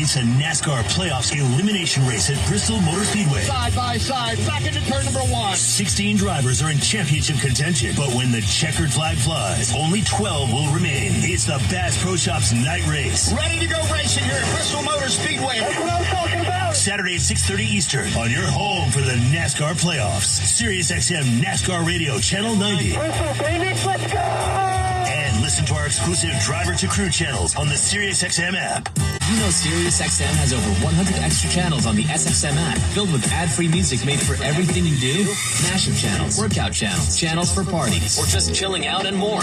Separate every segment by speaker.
Speaker 1: It's a NASCAR playoffs elimination race at Bristol Motor Speedway.
Speaker 2: Side by side, back into turn number 1.
Speaker 1: 16 drivers are in championship contention, but when the checkered flag flies, only 12 will remain. It's the Bass Pro Shops night race.
Speaker 2: Ready to go racing here at Bristol Motor Speedway. That's what I'm talking about.
Speaker 1: Saturday at 6:30 Eastern on your home for the NASCAR playoffs. SiriusXM NASCAR Radio Channel 90.
Speaker 2: Bristol, baby, let's go!
Speaker 1: And listen to our exclusive Driver to Crew channels on the SiriusXM app.
Speaker 3: You know SiriusXM has over 100 extra channels on the SXM app, filled with ad-free music made for everything you do. Mashup channels, workout channels, channels for parties, or just chilling out and more.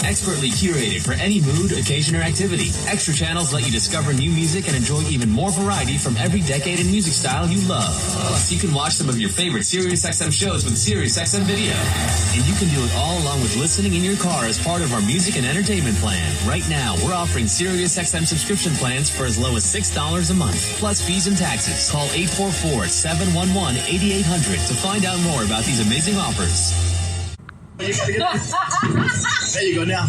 Speaker 3: Expertly curated for any mood, occasion, or activity. Extra channels let you discover new music and enjoy even more variety from every decade and music style you love. Plus, you can watch some of your favorite SiriusXM shows with SiriusXM Video. And you can do it all along with listening in your car as part of our music and entertainment plan. Right now, we're offering SiriusXM subscription plans for as low as $6 a month, plus fees and taxes. Call 844-711-8800 to find out more about these amazing offers.
Speaker 1: There you go now.
Speaker 4: I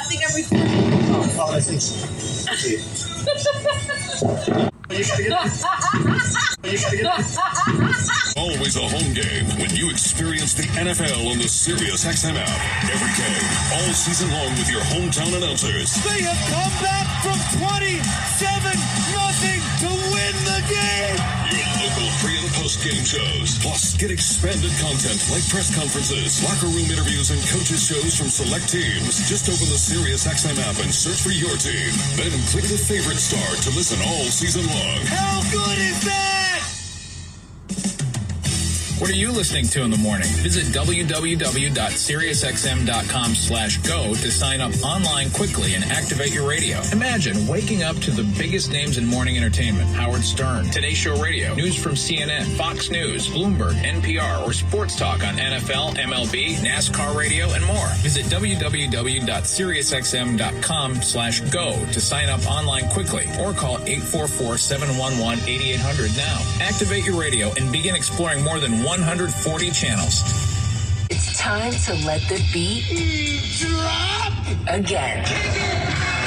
Speaker 4: think I'm recording.
Speaker 1: Oh, I think so.
Speaker 5: Always a home game when you experience the NFL on the SiriusXM app. Every game, all season long with your hometown announcers.
Speaker 6: They have come back from 27-0 to win the game.
Speaker 5: Your local pre- and post-game shows. Plus, get expanded content like press conferences, locker room interviews, and coaches shows from select teams. Just open the SiriusXM app and search for your team. Then click the favorite star to listen all season long.
Speaker 6: How good is that?
Speaker 7: What are you listening to in the morning? Visit www.SiriusXM.com/go to sign up online quickly and activate your radio. Imagine waking up to the biggest names in morning entertainment: Howard Stern, Today Show Radio, news from CNN, Fox News, Bloomberg, NPR, or sports talk on NFL, MLB, NASCAR Radio, and more. Visit www.SiriusXM.com/go to sign up online quickly or call 844-711-8800 now. Activate your radio and begin exploring more than 140 channels.
Speaker 8: It's time to let the beat drop again.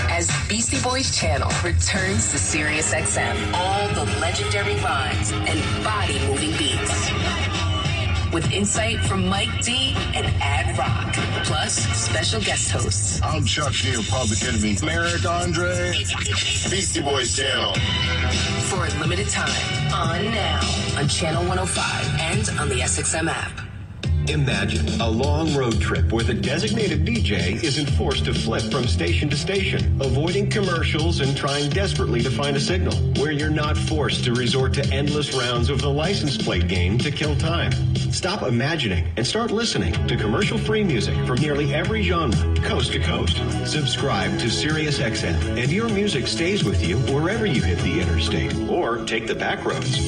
Speaker 8: As Beastie Boys Channel returns to SiriusXM, all the legendary rhymes and body-moving beats. With insight from Mike D and Ad Rock, plus special guest hosts.
Speaker 9: I'm Chuck D of Public Enemy. Merrick Andre, Beastie Boys Channel.
Speaker 8: For a limited time, on now, on Channel 105 and on the SXM app.
Speaker 10: Imagine a long road trip where the designated DJ isn't forced to flip from station to station, avoiding commercials and trying desperately to find a signal, where you're not forced to resort to endless rounds of the license plate game to kill time. Stop imagining and start listening to commercial-free music from nearly every genre, coast to coast. Subscribe to SiriusXM, and your music stays with you wherever you hit the interstate or take the back roads.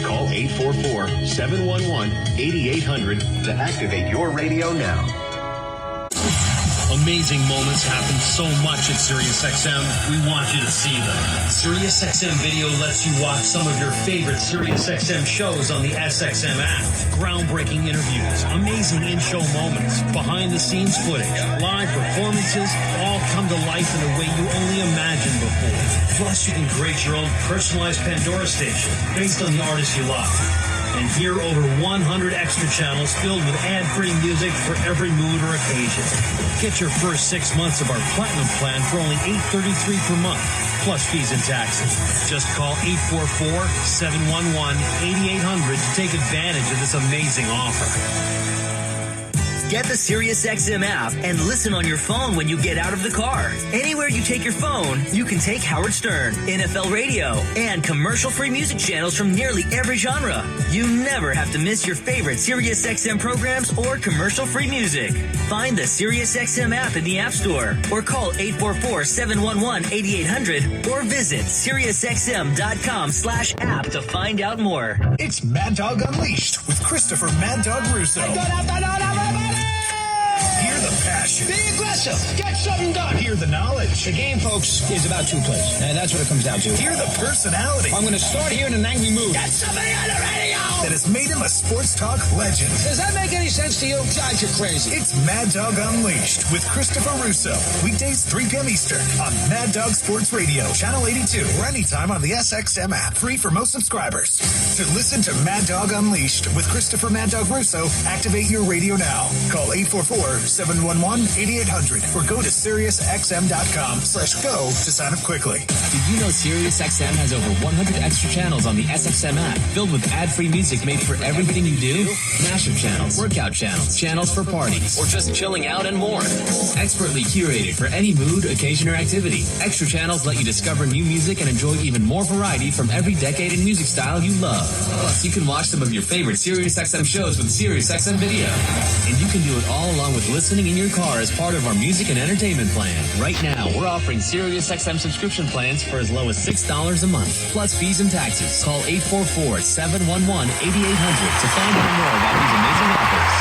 Speaker 10: Call 844-711-8800 to activate your radio now.
Speaker 1: Amazing moments happen so much at SiriusXM. We want you to see them. SiriusXM Video lets you watch some of your favorite SiriusXM shows on the SXM app. Groundbreaking interviews, amazing in-show moments, behind-the-scenes footage, live performances, all come to life in a way you only imagined before. Plus, you can create your own personalized Pandora station based on the artists you love. And hear over 100 extra channels filled with ad-free music for every mood or occasion. Get your first 6 months of our Platinum plan for only $8.33 per month, plus fees and taxes. Just call 844-711-8800 to take advantage of this amazing offer.
Speaker 11: Get the SiriusXM app and listen on your phone when you get out of the car. Anywhere you take your phone, you can take Howard Stern, NFL Radio, and commercial-free music channels from nearly every genre. You never have to miss your favorite SiriusXM programs or commercial-free music. Find the SiriusXM app in the App Store or call 844-711-8800 or visit SiriusXM.com/app to find out more.
Speaker 6: It's Mad Dog Unleashed with Christopher Mad Dog Russo. Hear the passion.
Speaker 2: Be aggressive. Get something done.
Speaker 6: Hear the knowledge.
Speaker 2: The game, folks, is about two plays. And that's what it comes down to.
Speaker 6: Hear the personality.
Speaker 2: I'm going to start here in an angry mood.
Speaker 6: Get somebody on the radio that has made him a sports talk legend.
Speaker 2: Does that make any sense to you? God, you're crazy.
Speaker 6: It's Mad Dog Unleashed with Christopher Russo. Weekdays 3 p.m. Eastern on Mad Dog Sports Radio, Channel 82, or anytime on the SXM app. Free for most subscribers. To listen to Mad Dog Unleashed with Christopher Mad Dog Russo, activate your radio now. Call 844-711-8800 or go to SiriusXM.com/go to sign up quickly.
Speaker 3: Did you know SiriusXM has over 100 extra channels on the SXM app, filled with ad-free music made for everything you do? Mashup channels, workout channels, channels for parties, or just chilling out and more. Expertly curated for any mood, occasion, or activity. Extra channels let you discover new music and enjoy even more variety from every decade and music style you love. Plus, you can watch some of your favorite SiriusXM shows with SiriusXM Video. And you can do it all along with listening in your car as part of our music and entertainment plan. Right now, we're offering SiriusXM subscription plans for as low as $6 a month, plus fees and taxes. Call 844-711-8800 to find out more about these amazing offers.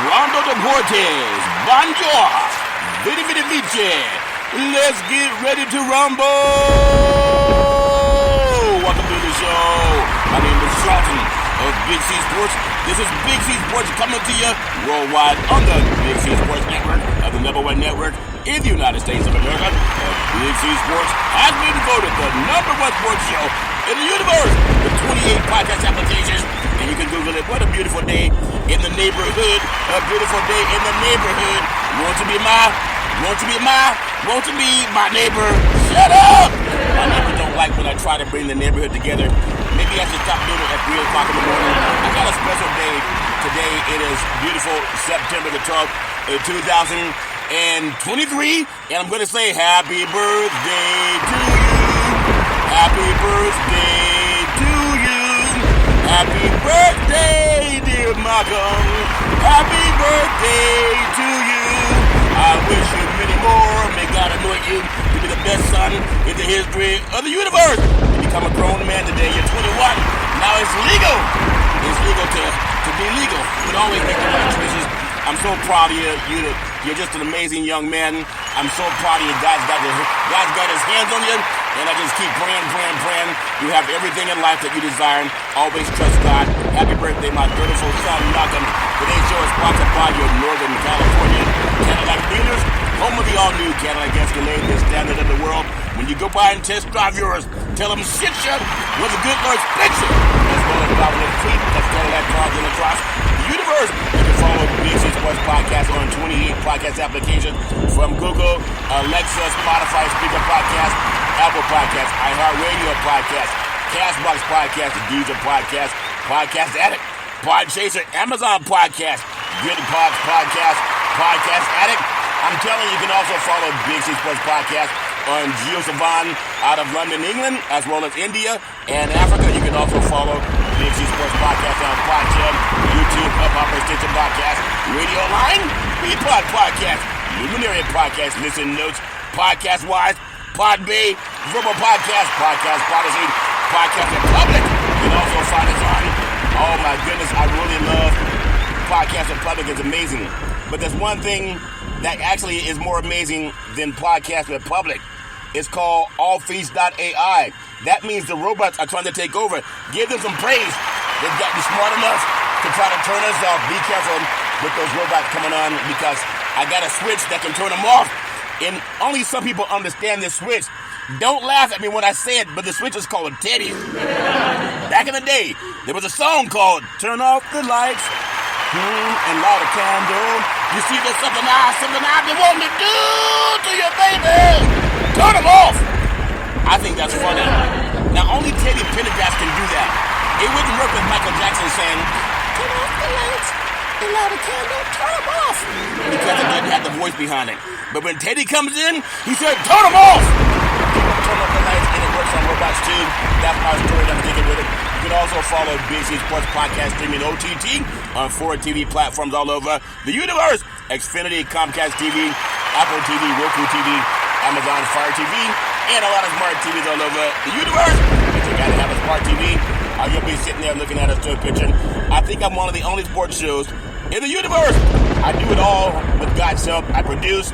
Speaker 12: Rondo Deportes, Bonjour, Vidi Vidi Vici. Let's get ready to rumble. Welcome to the show. My name is Charlton of Big C Sports. This is Big C Sports coming to you worldwide on the Big C Sports Network, of the #1 network in the United States of America. Big C Sports has been voted the #1 sports show in the universe with 28 podcast applications. And you can Google it. What a beautiful day in the neighborhood. A beautiful day in the neighborhood. Want to be my neighbor. Shut up! My neighbors don't like when I try to bring the neighborhood together. Maybe I should stop doing it at 3 o'clock in the morning. I got a special day today. It is beautiful September the 12th, 2023. And I'm going to say happy birthday to you. Happy birthday to you. Happy birthday, dear Malcolm. Happy birthday to you. I wish you many more. May God anoint you to be the best son in the history of the universe. You become a grown man today. You're 21. Now it's legal. It's legal to be legal. But always make the right choices. I'm so proud of you. You're just an amazing young man. I'm so proud of you. God's got his hands on you. And I just keep praying. You have everything in life that you desire. Always trust God. Happy birthday, my beautiful son, Malcolm. Today's show is sponsored by your Northern California Cadillac dealers, home of the all-new Cadillac Escalade, the standard of the world. When you go by and test drive yours, tell them shit you with a good Lord's picture. As well as driving a tweet, that's Cadillac cars in across the universe. You can follow Big C Sports Podcast on 28 podcast applications from Google, Alexa, Spotify, Speaker Podcast, Apple Podcast, iHeartRadio Podcast, Castbox Podcast, Deezer Podcast, Podcast Addict, Podchaser, Amazon Podcast, Good Pods Podcast, Podcast Addict. I'm telling you, you can also follow Big C Sports Podcast on Geo Savan out of London, England, as well as India and Africa. You can also follow Big C Sports Podcast on Podchub, YouTube, Hubhopper, Stitcher Podcast, Radio Line, Beatpod Podcast, Luminary Podcast, Listen Notes, Podcast Wise, Podbay, Verbal Podcast, Podcast Prodigy, Podcast Republic. You can also find us on, oh my goodness, I really love Podcast Republic. It's amazing. But there's one thing that actually is more amazing than Podcast Republic. It's called allfeast.ai. That means the robots are trying to take over. Give them some praise. They've gotten smart enough to try to turn us off. Be careful with those robots coming on because I got a switch that can turn them off. And only some people understand this switch. Don't laugh at me when I say it, but the switch is called Teddy. Back in the day, there was a song called Turn Off the Lights and Light a Candle. You see, there's something I've been wanting to do to you, baby. Turn them off. I think that's funny. Now, only Teddy Pendergrass can do that. It wouldn't work with Michael Jackson saying, turn off the lights and light a candle, turn them off. Because it didn't have the voice behind it. But when Teddy comes in, he said, turn them off. Turn off the lights, and it works on robots too. That's my story. I'm sticking with it. You can also follow Big C Sports Podcast streaming OTT on 4 TV platforms all over the universe. Xfinity, Comcast TV, Apple TV, Roku TV, Amazon Fire TV, and a lot of smart TVs all over the universe. If you gotta have a smart TV, you'll be sitting there looking at us to a picture. I think I'm one of the only sports shows in the universe. I do it all with God's help. I produce.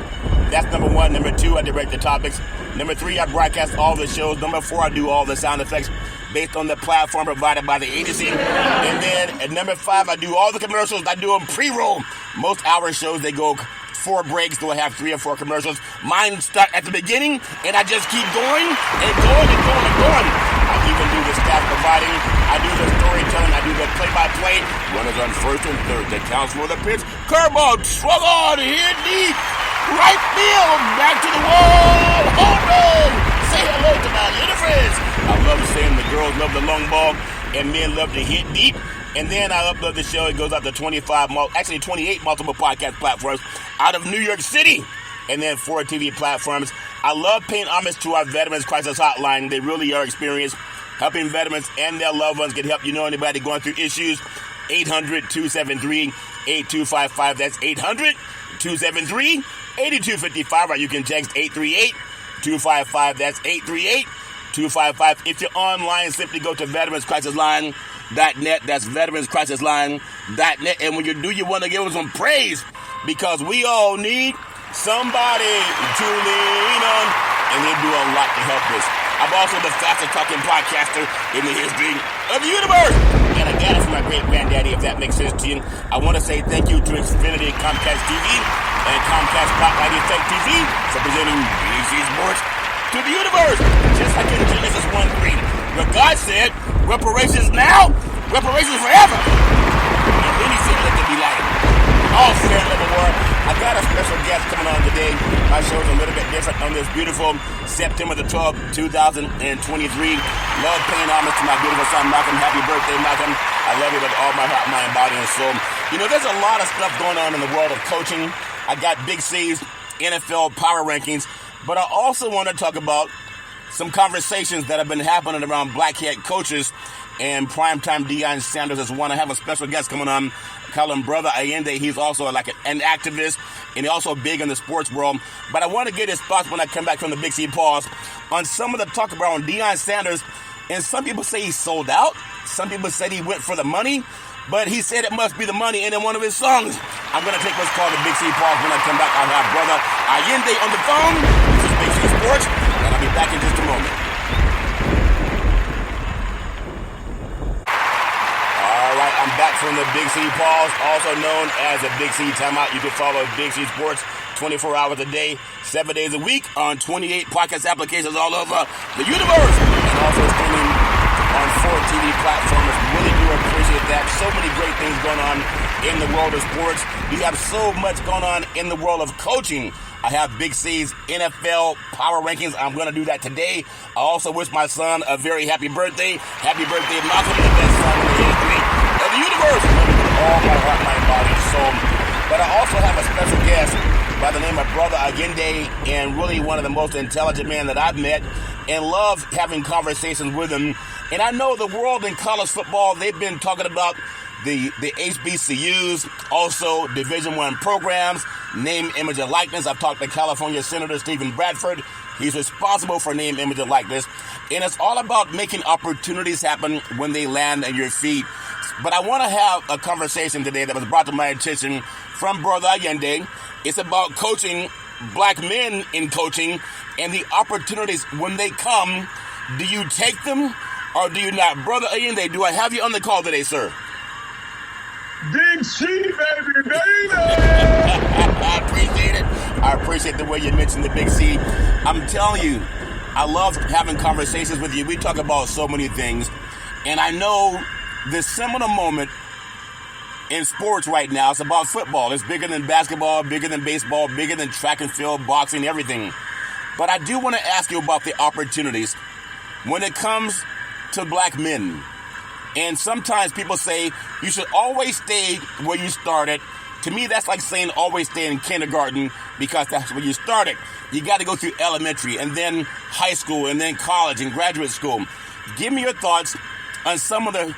Speaker 12: That's number one. Number two, I direct the topics. Number three, I broadcast all the shows. Number four, I do all the sound effects based on the platform provided by the agency. And then at number five, I do all the commercials. I do them pre-roll. Most hour shows, they go 4 breaks, so I have 3 or 4 commercials. Mine start at the beginning, and I just keep going and going and going and going. I even do the staff providing. I do the storytelling. I do the play-by-play. Runners on first and third. That counts for the pitch. Curveball, swung on, hit deep. Right field, back to the wall. Home run. Say hello to my little friends. I love saying the girls love the long ball, and men love to hit deep. And then I upload the show. It goes out to 28 multiple podcast platforms out of New York City. And then 4 TV platforms. I love paying homage to our Veterans Crisis Hotline. They really are experienced helping veterans and their loved ones get help. You know anybody going through issues? 800-273-8255. That's 800-273-8255. Or you can text 838-255. That's 838-255. If you're online, simply go to veteranscrisisline.net. That's veteranscrisisline.net. And when you do, you want to give them some praise because we all need somebody to lean on, and they do a lot to help us. I'm also the fastest talking podcaster in the history of the universe. And I got it from my great granddaddy, if that makes sense to you. I want to say thank you to Xfinity, Comcast TV, and Comcast Spotlight Effect TV for presenting BC Sports to the universe. Just like in Genesis 1:3, where God said, reparations now, reparations forever. And then he said, let there be light. All fair level war. I got a special guest coming on today. My show's a little bit different on this beautiful September the 12th, 2023. Love paying homage to my beautiful son, Malcolm. Happy birthday, Malcolm. I love you with all my heart, mind, body, and soul. You know, there's a lot of stuff going on in the world of coaching. I got Big C's NFL power rankings, but I also want to talk about some conversations that have been happening around black head coaches, and primetime Deion Sanders is one. I have a special guest coming on, call him Brother Allende. He's also like an activist, and he's also big in the sports world. But I want to get his thoughts when I come back from the Big C pause on some of the talk around Deion Sanders. And some people say he sold out. Some people said he went for the money. But he said it must be the money in one of his songs. I'm going to take what's called the Big C pause. When I come back, I'll have Brother Allende on the phone. This is Big C Sports, and I'll be back in just a moment. I'm back from the Big C pause, also known as the Big C timeout. You can follow Big C Sports 24 hours a day, 7 days a week on 28 podcast applications all over the universe, and also streaming on 4 TV platforms. Really do appreciate that. So many great things going on in the world of sports. We have so much going on in the world of coaching. I have Big C's NFL power rankings. I'm going to do that today. I also wish my son a very happy birthday. Happy birthday, Malcolm, the best son in the history of the universe. All my heart, mind, body, and soul. But I also have a special guest by the name of Brother Allende, and really one of the most intelligent men that I've met, and love having conversations with him. And I know the world in college football, they've been talking about the HBCUs, also Division I programs, name, image, and likeness. I've talked to California Senator Stephen Bradford. He's responsible for name, image, and likeness. And it's all about making opportunities happen when they land at your feet. But I want to have a conversation today that was brought to my attention from Brother Allende. It's about coaching, black men in coaching, and the opportunities when they come. Do you take them or do you not? Brother Allende, do I have you on the call today, sir?
Speaker 9: Big C, baby.
Speaker 12: I appreciate it. I appreciate the way you mentioned the Big C. I'm telling you, I love having conversations with you. We talk about so many things. And I know the seminal moment in sports right now, it's about football. It's bigger than basketball, bigger than baseball, bigger than track and field, boxing, everything. But I do want to ask you about the opportunities when it comes to black men. And sometimes people say you should always stay where you started. To me, that's like saying always stay in kindergarten because that's where you started. You got to go through elementary and then high school and then college and graduate school. Give me your thoughts on some of the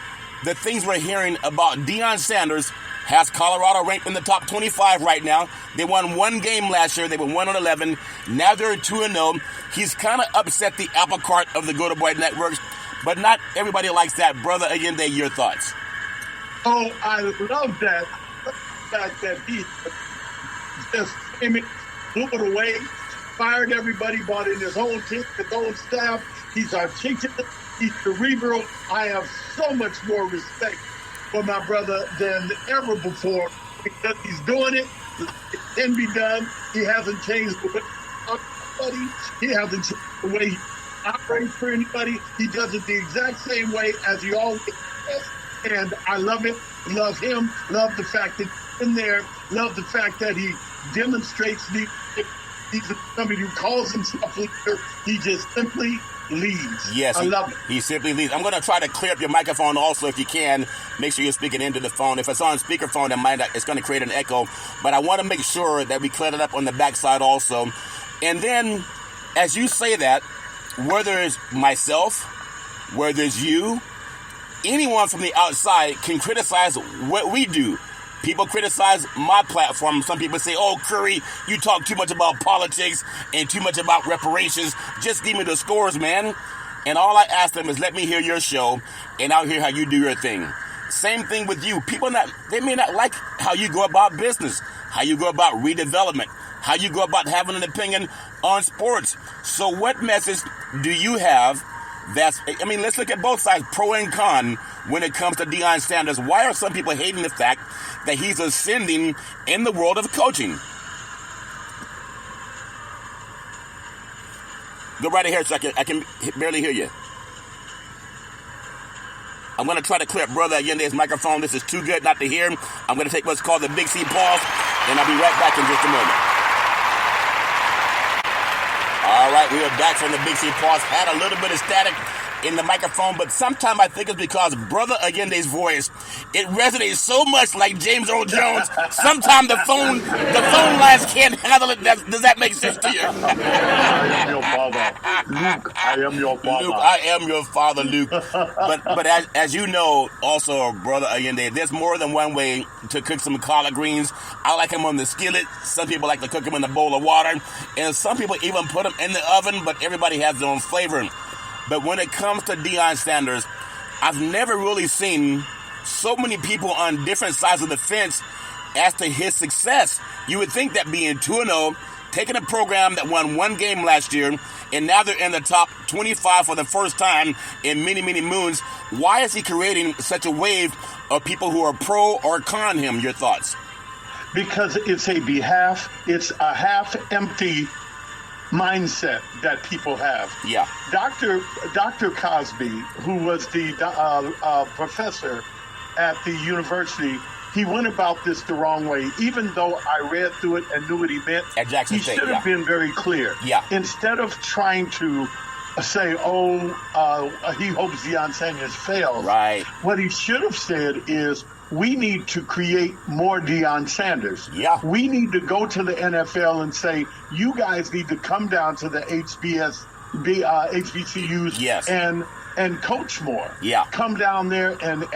Speaker 12: things we're hearing about Deion Sanders. Has Colorado ranked in the top 25 right now. They won one game last year. They were 1-11. Now they're 2-0. He's kind of upset the apple cart of the Go-To Boy networks. But not everybody likes that. Brother Allende, your thoughts?
Speaker 9: Oh, I love that.
Speaker 13: fact that he just came in, blew it away, fired everybody, brought in his own team, his own staff. He's articulate. He's cerebral. I have so much more respect for my brother than ever before because he's doing it. It can be done. He hasn't changed the way he hasn't changed the way he operates for anybody. He does it the exact same way as he always does. And I love it. Love him. Love the fact that he's in there. Love the fact that he demonstrates he's somebody who calls himself leader. He just simply leads.
Speaker 12: Yes,
Speaker 13: I love it.
Speaker 12: He simply leads. I'm going to try to clear up your microphone also if you can. Make sure you're speaking into the phone. If it's on speakerphone, it's going to create an echo. But I want to make sure that we clear it up on the backside also. And then, as you say that, whether it's myself, whether it's you, anyone from the outside can criticize what we do. People criticize my platform. Some people say, oh, Curry, you talk too much about politics and too much about reparations. Just give me the scores, man. And all I ask them is let me hear your show, and I'll hear how you do your thing. Same thing with you. People, they may not like how you go about business, how you go about redevelopment, how you go about having an opinion on sports. So what message do you have let's look at both sides, pro and con, when it comes to Deion Sanders. Why are some people hating the fact that he's ascending in the world of coaching? Go right ahead, so I can barely hear you. I'm going to try to clear up Brother Allende's microphone. This is too good not to hear. I'm going to take what's called the Big C pause, and I'll be right back in just a moment. All right, we are back from the Big C pause. Had a little bit of static in the microphone, but sometimes I think it's because Brother Allende's voice, it resonates so much like James Earl Jones. Sometimes the phone lines can't handle it. Does that make sense to you?
Speaker 13: I am your father, Luke. I am your father.
Speaker 12: Luke, I am your father, Luke. But as you know, also, Brother Allende, there's more than one way to cook some collard greens. I like them on the skillet. Some people like to cook them in a bowl of water, and some people even put them in the oven. But everybody has their own flavor. But when it comes to Deion Sanders, I've never really seen so many people on different sides of the fence as to his success. You would think that being 2-0, taking a program that won one game last year, and now they're in the top 25 for the first time in many, many moons. Why is he creating such a wave of people who are pro or con him? Your thoughts?
Speaker 13: Because it's a half-empty mindset that people have.
Speaker 12: Yeah.
Speaker 13: Dr. Cosby, who was the professor at the university, he went about this the wrong way. Even though I read through it and knew what he meant,
Speaker 12: at Jackson State,
Speaker 13: he should have been very clear.
Speaker 12: Yeah.
Speaker 13: Instead of trying to say, he hopes Deion Sanders fails.
Speaker 12: Right.
Speaker 13: What he should have said is, we need to create more Deion Sanders.
Speaker 12: Yeah.
Speaker 13: We need to go to the NFL and say, you guys need to come down to the HBCUs
Speaker 12: yes.
Speaker 13: and coach more.
Speaker 12: Yeah.
Speaker 13: Come down there and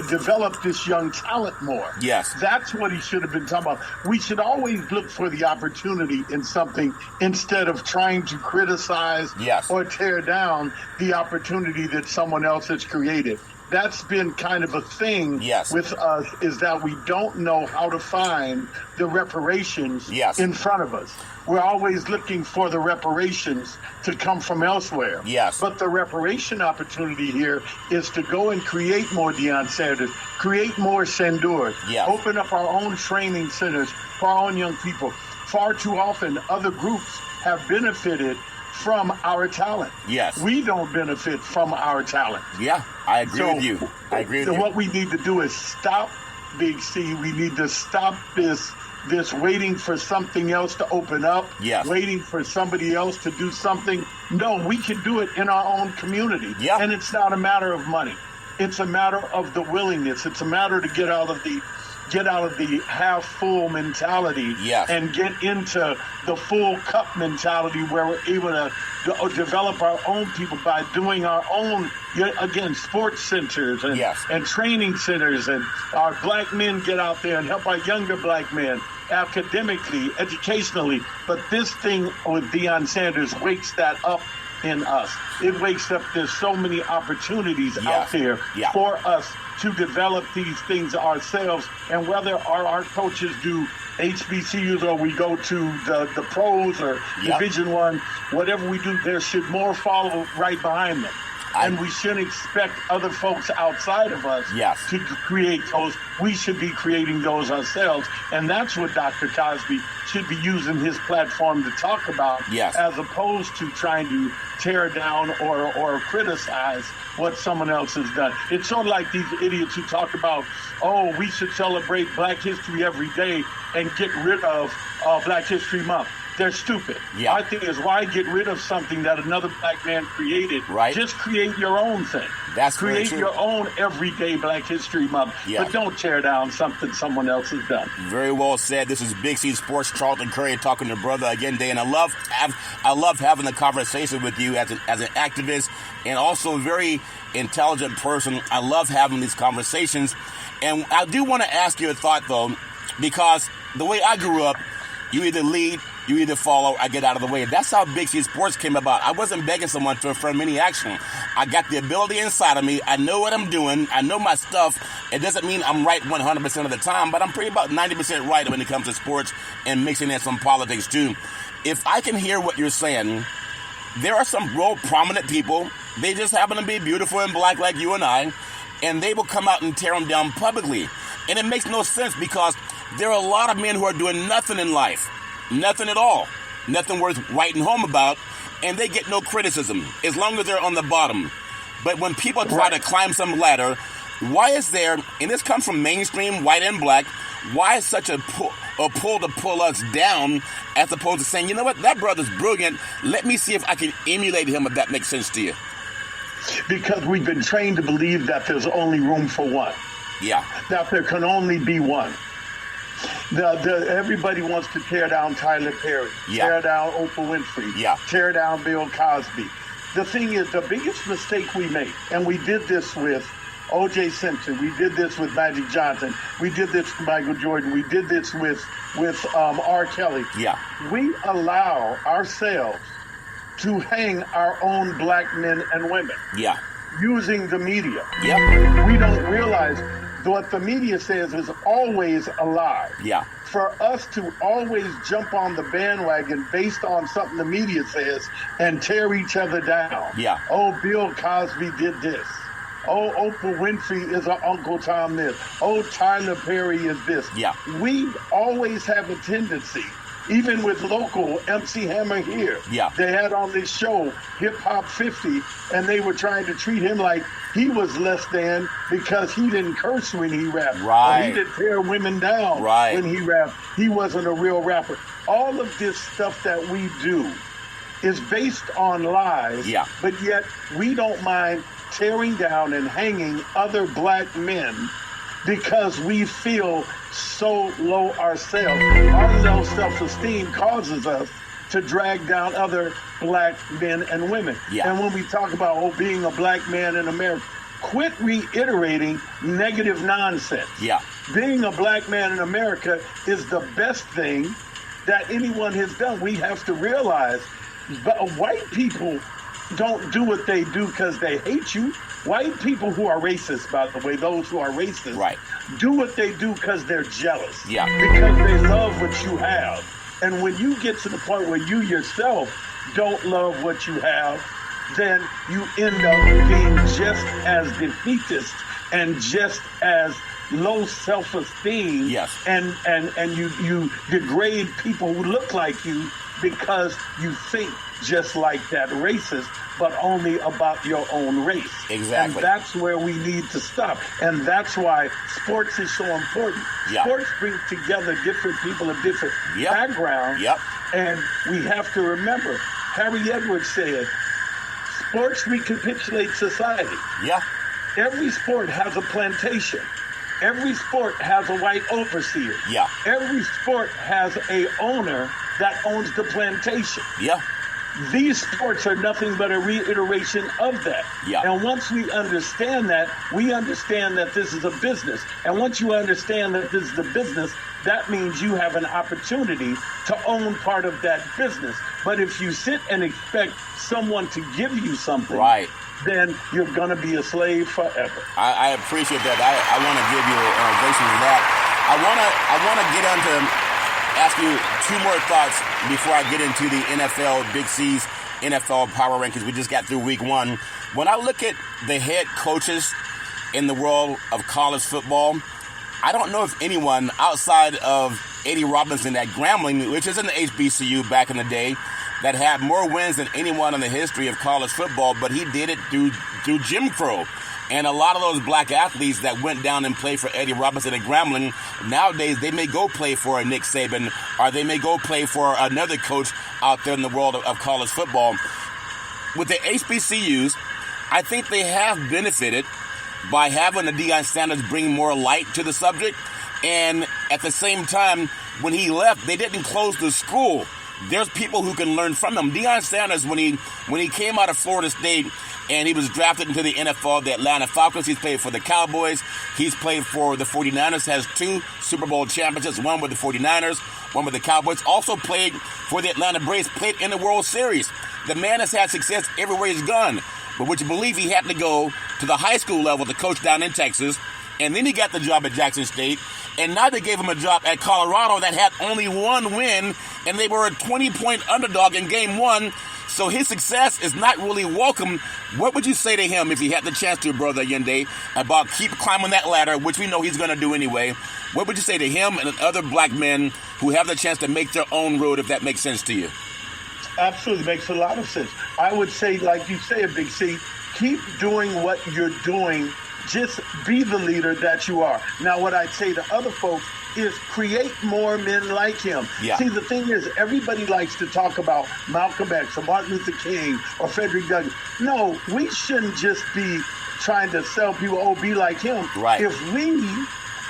Speaker 13: develop this young talent more.
Speaker 12: Yes.
Speaker 13: That's what he should have been talking about. We should always look for the opportunity in something instead of trying to criticize
Speaker 12: yes.
Speaker 13: or tear down the opportunity that someone else has created. That's been kind of a thing
Speaker 12: yes.
Speaker 13: with us, is that we don't know how to find the reparations
Speaker 12: yes.
Speaker 13: in front of us. We're always looking for the reparations to come from elsewhere.
Speaker 12: Yes.
Speaker 13: But the reparation opportunity here is to go and create more Deion Sanders, create more Sandors,
Speaker 12: yes.
Speaker 13: open up our own training centers for our own young people. Far too often, other groups have benefited from our talent.
Speaker 12: Yes.
Speaker 13: We don't benefit from our talent.
Speaker 12: Yeah, I agree with you. I agree with you.
Speaker 13: What we need to do is stop Big C. We need to stop this waiting for something else to open up,
Speaker 12: yes.
Speaker 13: waiting for somebody else to do something. No, we can do it in our own community.
Speaker 12: Yeah.
Speaker 13: And it's not a matter of money. It's a matter of the willingness. It's a matter to get out of the half full mentality
Speaker 12: yes.
Speaker 13: and get into the full cup mentality where we're able to develop our own people by doing our own, again, sports centers and,
Speaker 12: yes.
Speaker 13: and training centers, and our black men get out there and help our younger black men academically, educationally. But this thing with Deion Sanders wakes that up in us. It wakes up, there's so many opportunities out there for us to develop these things ourselves. And whether our coaches do HBCUs or we go to the pros or Division I, whatever we do, there should more follow right behind them. And we shouldn't expect other folks outside of us to create those. We should be creating those ourselves. And that's what Dr. Cosby should be using his platform to talk about, as opposed to trying to tear down or criticize what someone else has done. It's sort of like these idiots who talk about, oh, we should celebrate Black History every day and get rid of Black History Month. They're stupid. My thing is, why get rid of something that another black man created? Just create your own thing. Create your own everyday Black History Month, but don't tear down something someone else has done.
Speaker 12: Very well said. This is Big C Sports, Charlton Curry talking to brother again today, and I love having the conversation with you as an activist and also a very intelligent person. I love having these conversations, and I do want to ask you a thought though, because the way I grew up, you either lead, you either follow, I get out of the way. That's how Big C Sports came about. I wasn't begging someone to affirm any action. I got the ability inside of me. I know what I'm doing. I know my stuff. It doesn't mean I'm right 100% of the time, but I'm pretty about 90% right when it comes to sports and mixing in some politics too. If I can hear what you're saying, there are some real prominent people. They just happen to be beautiful and black like you and I, and they will come out and tear them down publicly. And it makes no sense because there are a lot of men who are doing nothing in life. Nothing at all. Nothing worth writing home about. And they get no criticism as long as they're on the bottom. But when people try to climb some ladder, why is there, and this comes from mainstream white and black, why is such a pull to pull us down as opposed to saying, you know what, that brother's brilliant. Let me see if I can emulate him, if that makes sense to you.
Speaker 13: Because we've been trained to believe that there's only room for one. That there can only be one. Everybody wants to tear down Tyler Perry, tear down Oprah Winfrey, tear down Bill Cosby. The thing is, the biggest mistake we make, and we did this with O.J. Simpson, we did this with Magic Johnson, we did this with Michael Jordan, we did this with R. Kelly. We allow ourselves to hang our own black men and women using the media. We don't realize what the media says is always a lie. For us to always jump on the bandwagon based on something the media says and tear each other down. Oh, Bill Cosby did this. Oh, Oprah Winfrey is our Uncle Tom this. Oh, Tyler Perry is this. We always have a tendency, even with local MC Hammer here. They had on this show, Hip Hop 50, and they were trying to treat him like he was less than because he didn't curse when he rapped. Or he didn't tear women down when he rapped. He wasn't a real rapper. All of this stuff that we do is based on lies, but yet we don't mind tearing down and hanging other black men because we feel so low ourselves. Our low self-esteem causes us to drag down other black men and women. And when we talk about being a black man in America, quit reiterating negative nonsense. Being a black man in America is the best thing that anyone has done. We have to realize, but white people don't do what they do because they hate you. White people who are racist, by the way, those who are racist, do what they do because they're jealous. Because they love what you have. And when you get to the point where you yourself don't love what you have, then you end up being just as defeatist and just as low self-esteem. And you degrade people who look like you because you think just like that racist, but only about your own race. And that's where we need to stop. And that's why sports is so important. Sports bring together different people of different backgrounds. And we have to remember, Harry Edwards said, sports recapitulate society. Every sport has a plantation. Every sport has a white overseer. Every sport has a owner that owns the plantation. These sports are nothing but a reiteration of that. And once we understand that this is a business. And once you understand that this is a business, that means you have an opportunity to own part of that business. But if you sit and expect someone to give you something,
Speaker 12: right,
Speaker 13: then you're going to be a slave forever.
Speaker 12: I appreciate that. I want to give you an ovation for that. I want to get on to ask you two more thoughts before I get into the NFL Big C's NFL Power Rankings. We just got through week 1. When I look at the head coaches in the world of college football, I don't know if anyone outside of Eddie Robinson at Grambling, which is in the HBCU back in the day, that had more wins than anyone in the history of college football, but he did it through Jim Crow. And a lot of those black athletes that went down and played for Eddie Robinson at Grambling, nowadays they may go play for a Nick Saban, or they may go play for another coach out there in the world of college football. With the HBCUs, I think they have benefited by having the Deion Sanders bring more light to the subject. And at the same time, when he left, they didn't close the school. There's people who can learn from him. Deion Sanders, when he came out of Florida State and he was drafted into the NFL, the Atlanta Falcons, he's played for the Cowboys, he's played for the 49ers, has 2 Super Bowl championships, one with the 49ers, one with the Cowboys, also played for the Atlanta Braves, played in the World Series. The man has had success everywhere he's gone. But would you believe he had to go to the high school level to coach down in Texas, and then he got the job at Jackson State, and now they gave him a job at Colorado that had only 1 win, and they were a 20-point underdog in game 1, so his success is not really welcome. What would you say to him if he had the chance to, Brother Yende, about keep climbing that ladder, which we know he's going to do anyway? What would you say to him and other black men who have the chance to make their own road, if that makes sense to you?
Speaker 13: Absolutely, makes a lot of sense. I would say, like you say, Big C, keep doing what you're doing. Just be the leader that you are. Now, what I'd say to other folks is create more men like him.
Speaker 12: Yeah.
Speaker 13: See, the thing is, everybody likes to talk about Malcolm X or Martin Luther King or Frederick Douglass. No, we shouldn't just be trying to sell people, be like him.
Speaker 12: Right.
Speaker 13: If we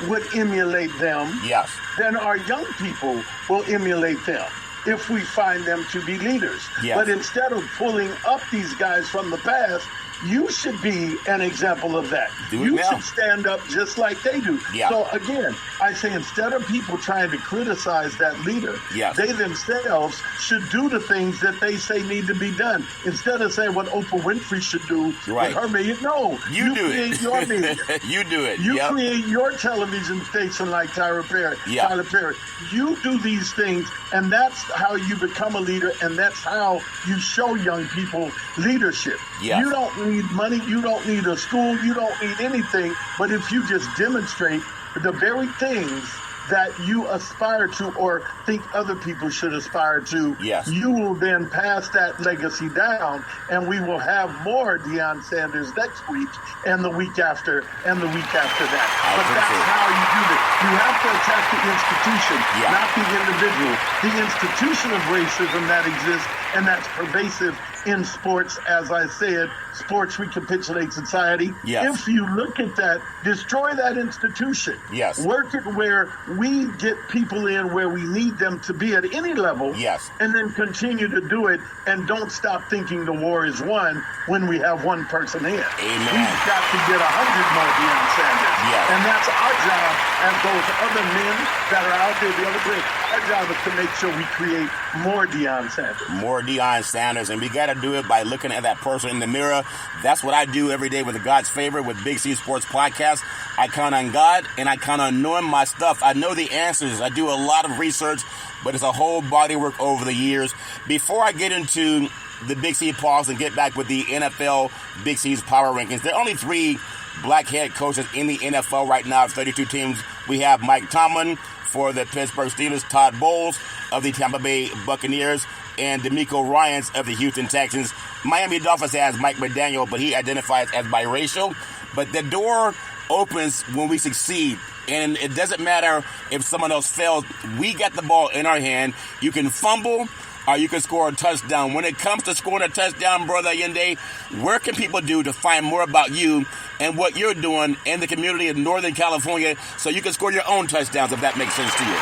Speaker 13: would emulate them,
Speaker 12: yes,
Speaker 13: then our young people will emulate them if we find them to be leaders.
Speaker 12: Yes.
Speaker 13: But instead of pulling up these guys from the past, you should be an example of that. You should stand up just like they do.
Speaker 12: Yeah.
Speaker 13: So again, I say instead of people trying to criticize that leader, they themselves should do the things that they say need to be done. Instead of saying what Oprah Winfrey should do with her million. No, you do create your million.
Speaker 12: You do it.
Speaker 13: You create your television station like Tyler Perry. Tyler Perry. You do these things, and that's how you become a leader, and that's how you show young people leadership.
Speaker 12: Yes.
Speaker 13: You don't need money, you don't need a school, you don't need anything, but if you just demonstrate the very things that you aspire to or think other people should aspire to, you will then pass that legacy down, and we will have more Deion Sanders next week and the week after and the week after that. But that's how you do it. You have to attack the institution, not the individual. The institution of racism that exists and that's pervasive in sports, as I said, sports recapitulate society. If you look at that, destroy that institution. Work it where we get people in where we need them to be at any level. And then continue to do it, and don't stop thinking the war is won when we have one person in. We've got to get 100 more Deion Sanders. And that's our job as those other men that are out there, the other players. Our job is to make sure we create more Deion Sanders.
Speaker 12: More Deion Sanders, and we got to do it by looking at that person in the mirror. That's what I do every day with God's Favor with Big C Sports Podcast. I count on God, and I count on knowing my stuff. I know the answers. I do a lot of research, but it's a whole body work over the years. Before I get into the Big C pause and get back with the NFL Big C's Power Rankings, there are only 3 black head coaches in the NFL right now of 32 teams. We have Mike Tomlin for the Pittsburgh Steelers, Todd Bowles of the Tampa Bay Buccaneers, and DeMeco Ryans of the Houston Texans. Miami Dolphins has Mike McDaniel, but he identifies as biracial. But the door opens when we succeed. And it doesn't matter if someone else fails. We got the ball in our hand. You can fumble or you can score a touchdown. When it comes to scoring a touchdown, Brother Yende, where can people do to find more about you and what you're doing in the community in Northern California so you can score your own touchdowns, if that makes sense to you?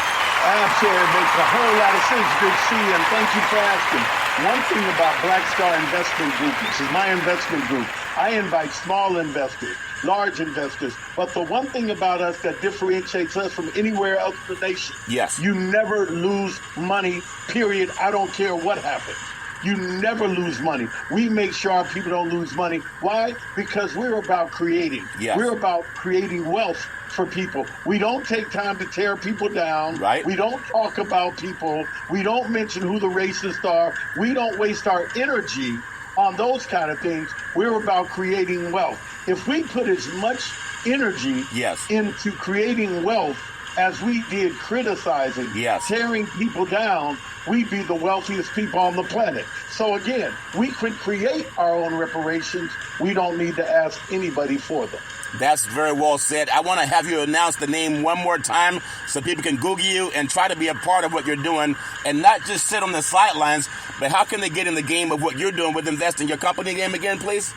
Speaker 13: Absolutely. It makes a whole lot of sense, Big C, and thank you for asking. one thing about Black Star Investment Group, which is my investment group, I invite small investors, large investors. But the one thing about us that differentiates us from anywhere else in the nation,
Speaker 12: yes,
Speaker 13: you never lose money, period. I don't care what happens. You never lose money. We make sure our people don't lose money. Why? Because we're about creating.
Speaker 12: Yes.
Speaker 13: We're about creating wealth for people. We don't take time to tear people down.
Speaker 12: Right.
Speaker 13: We don't talk about people. We don't mention who the racists are. We don't waste our energy on those kind of things. We're about creating wealth. If we put as much energy into creating wealth as we did criticizing, tearing people down, we'd be the wealthiest people on the planet. So again, we could create our own reparations. We don't need to ask anybody for them.
Speaker 12: That's very well said. I want to have you announce the name one more time so people can Google you and try to be a part of what you're doing and not just sit on the sidelines, but how can they get in the game of what you're doing with investing? Your company name again, please?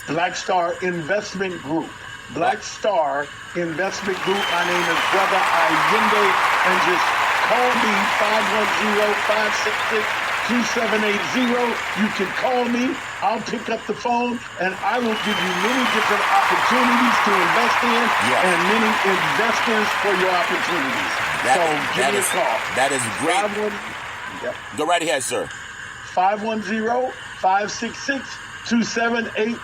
Speaker 13: Black Star Investment Group. Black Star Investment Group. My name is Brother Allende, and just call me 510-566-2780. You can call me. I'll pick up the phone, and I will give you many different opportunities to invest in and many investors for your opportunities. So give me a call.
Speaker 12: That is great. Go right ahead, sir.
Speaker 13: 510-566-2780.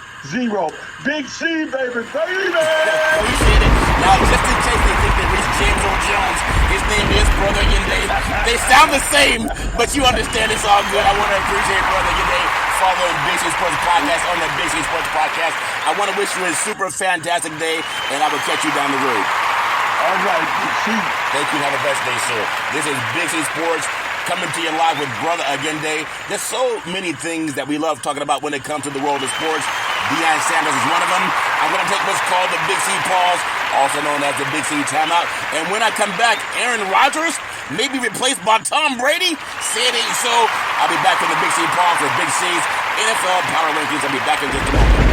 Speaker 13: Big C, baby.
Speaker 12: Appreciate it. Now, just in case they think that it's James Earl Jones, his name is Brother Allende. They sound the same, but you understand it's all good. I want to appreciate Brother Allende following Big C Sports Podcast on the Big C Sports Podcast. I want to wish you a super fantastic day, and I will catch you down the road.
Speaker 13: All right, Big C.
Speaker 12: Thank you. Have a best day, sir. This is Big C Sports coming to you live with Brother Allende. There's so many things that we love talking about when it comes to the world of sports. Deion Sanders is one of them. I'm going to take what's called the Big C Pause, also known as the Big C Timeout. And when I come back, Aaron Rodgers may be replaced by Tom Brady. Say it ain't so. I'll be back in the Big C Pause with Big C's NFL Power Rankings. I'll be back in just a moment.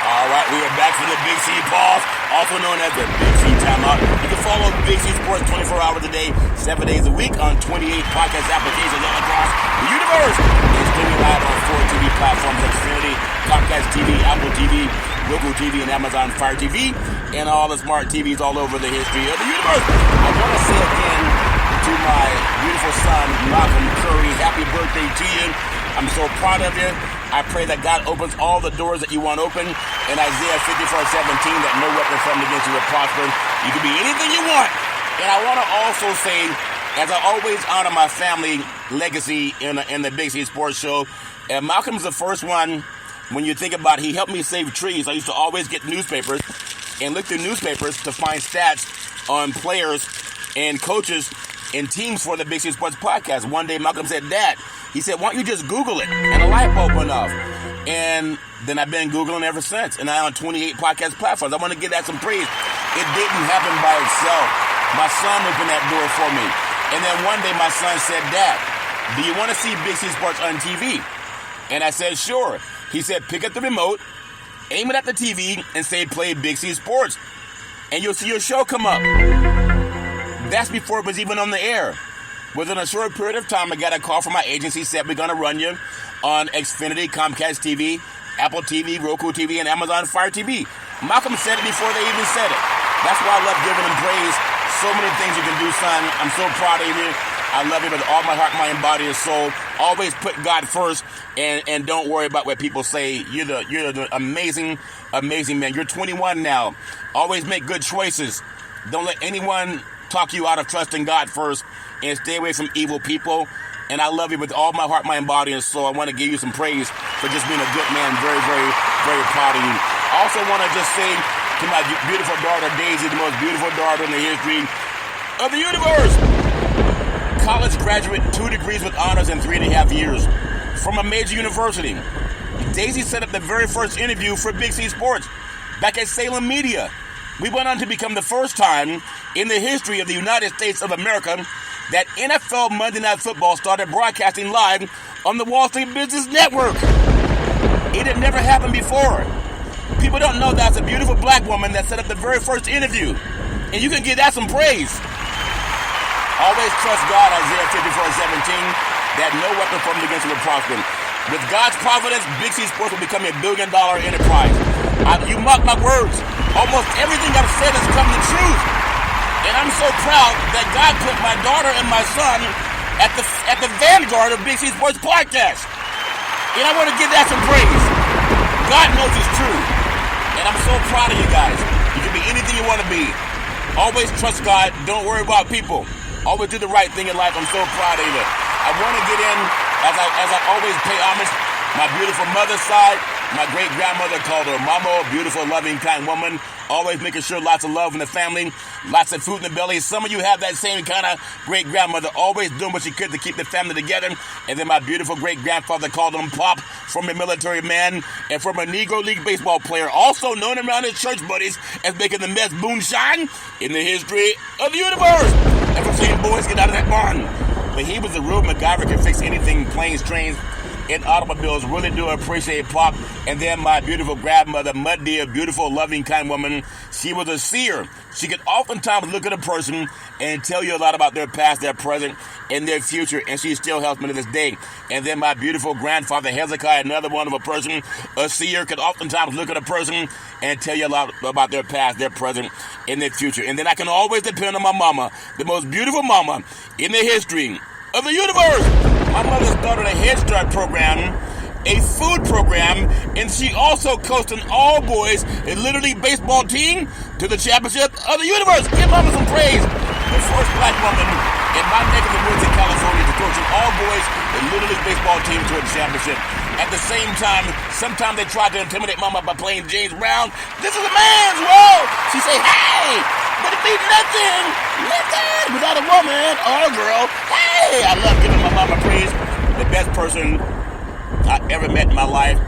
Speaker 12: All right, we are back from the Big C Pause, also known as the Big C Timeout. You can follow Big C Sports 24 hours a day, 7 days a week on 28 podcast applications all across the universe. It's streaming live on 4 TV platforms: Xfinity, Comcast TV, Apple TV, Roku TV, and Amazon Fire TV, and all the smart TVs all over the history of the universe. I want to say again to my beautiful son, Malcolm Curry, happy birthday to you. I'm so proud of you. I pray that God opens all the doors that you want open. In Isaiah 54:17, that no weapon formed against you will prosper. You can be anything you want. And I want to also say, as I always honor my family legacy in the Big C Sports Show, and Malcolm's the first one, when you think about it, he helped me save trees. I used to always get newspapers and look through newspapers to find stats on players and coaches and teams for the Big C Sports Podcast. One day, Malcolm said, Dad, he said, why don't you just Google it? And a light bulb went off. And then I've been Googling ever since. And I'm on 28 podcast platforms. I want to give that some praise. It didn't happen by itself. My son opened that door for me. And then one day my son said, Dad, do you want to see Big C Sports on TV? And I said, sure. He said, pick up the remote, aim it at the TV, and say, play Big C Sports. And you'll see your show come up. That's before it was even on the air. Within a short period of time, I got a call from my agency, said we're going to run you on Xfinity, Comcast TV, Apple TV, Roku TV, and Amazon Fire TV. Malcolm said it before they even said it. That's why I love giving him praise. So many things you can do, son. I'm so proud of you. I love you with all my heart, mind, body, and soul. Always put God first, and don't worry about what people say. You're the amazing, amazing man. You're 21 now. Always make good choices. Don't let anyone talk you out of trusting God first, and stay away from evil people. And I love you with all my heart, mind, body, and soul. I want to give you some praise for just being a good man. Very, very, very proud of you. I also want to just say to my beautiful daughter, Daisy, the most beautiful daughter in the history of the universe. College graduate, 2 degrees with honors in 3.5 years from a major university. Daisy set up the very first interview for Big C Sports back at Salem Media. We went on to become the first time in the history of the United States of America that NFL Monday Night Football started broadcasting live on the Wall Street Business Network. It had never happened before. People don't know that's a beautiful black woman that set up the very first interview. And you can give that some praise. Always trust God, Isaiah 54:17, that no weapon formed against you will prosper. With God's providence, Big C Sports will become a $1 billion enterprise. You mark my words. Almost everything I've said has come to truth. And I'm so proud that God put my daughter and my son at the vanguard of Big C Sports Podcast. And I want to give that some praise. God knows it's true. And I'm so proud of you guys. You can be anything you want to be. Always trust God. Don't worry about people. Always do the right thing in life. I'm so proud of you. I want to get in, as I always pay homage, my beautiful mother's side. My great-grandmother called her Mama, a beautiful, loving, kind woman. Always making sure lots of love in the family, lots of food in the belly. Some of you have that same kind of great-grandmother, always doing what she could to keep the family together. And then my beautiful great-grandfather called him Pop, former military man, and former Negro League baseball player, also known around his church buddies as making the best moonshine in the history of the universe. And for saying, boys, get out of that barn. But he was a real MacGyver, could fix anything, planes, trains, and automobiles. Really do appreciate Pop. And then my beautiful grandmother, Muddy, a beautiful, loving, kind woman. She was a seer. She could oftentimes look at a person and tell you a lot about their past, their present, and their future. And she still helps me to this day. And then my beautiful grandfather, Hezekiah, another one of a person, a seer, could oftentimes look at a person and tell you a lot about their past, their present, and their future. And then I can always depend on my mama, the most beautiful mama in the history of the universe. My mother started a Head Start program, a food program, and she also coached an all-boys and Little League baseball team to the championship of the universe. Give mama some praise. The first black woman in my neck of the woods in California to coach an all-boys and Little League baseball team to a championship. At the same time, sometimes they tried to intimidate mama by playing James Brown. This is a man's world. She say, hey, but it means nothing without a woman or a girl. Hey, I love giving my mama praise. The best person I ever met in my life.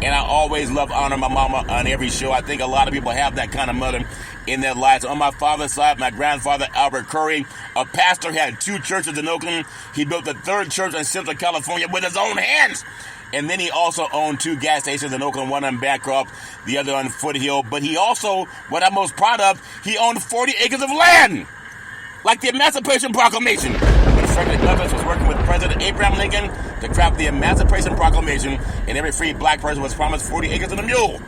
Speaker 12: And I always love honoring my mama on every show. I think a lot of people have that kind of mother in their lives. On my father's side, my grandfather, Albert Curry, a pastor, had 2 churches in Oakland. He built the 3rd church in Central California with his own hands. And then he also owned 2 gas stations in Oakland, one on Bancroft, the other on Foothill. But he also, what I'm most proud of, he owned 40 acres of land, like the Emancipation Proclamation. When Frederick Douglass was working with President Abraham Lincoln to craft the Emancipation Proclamation, and every free black person was promised 40 acres and a mule.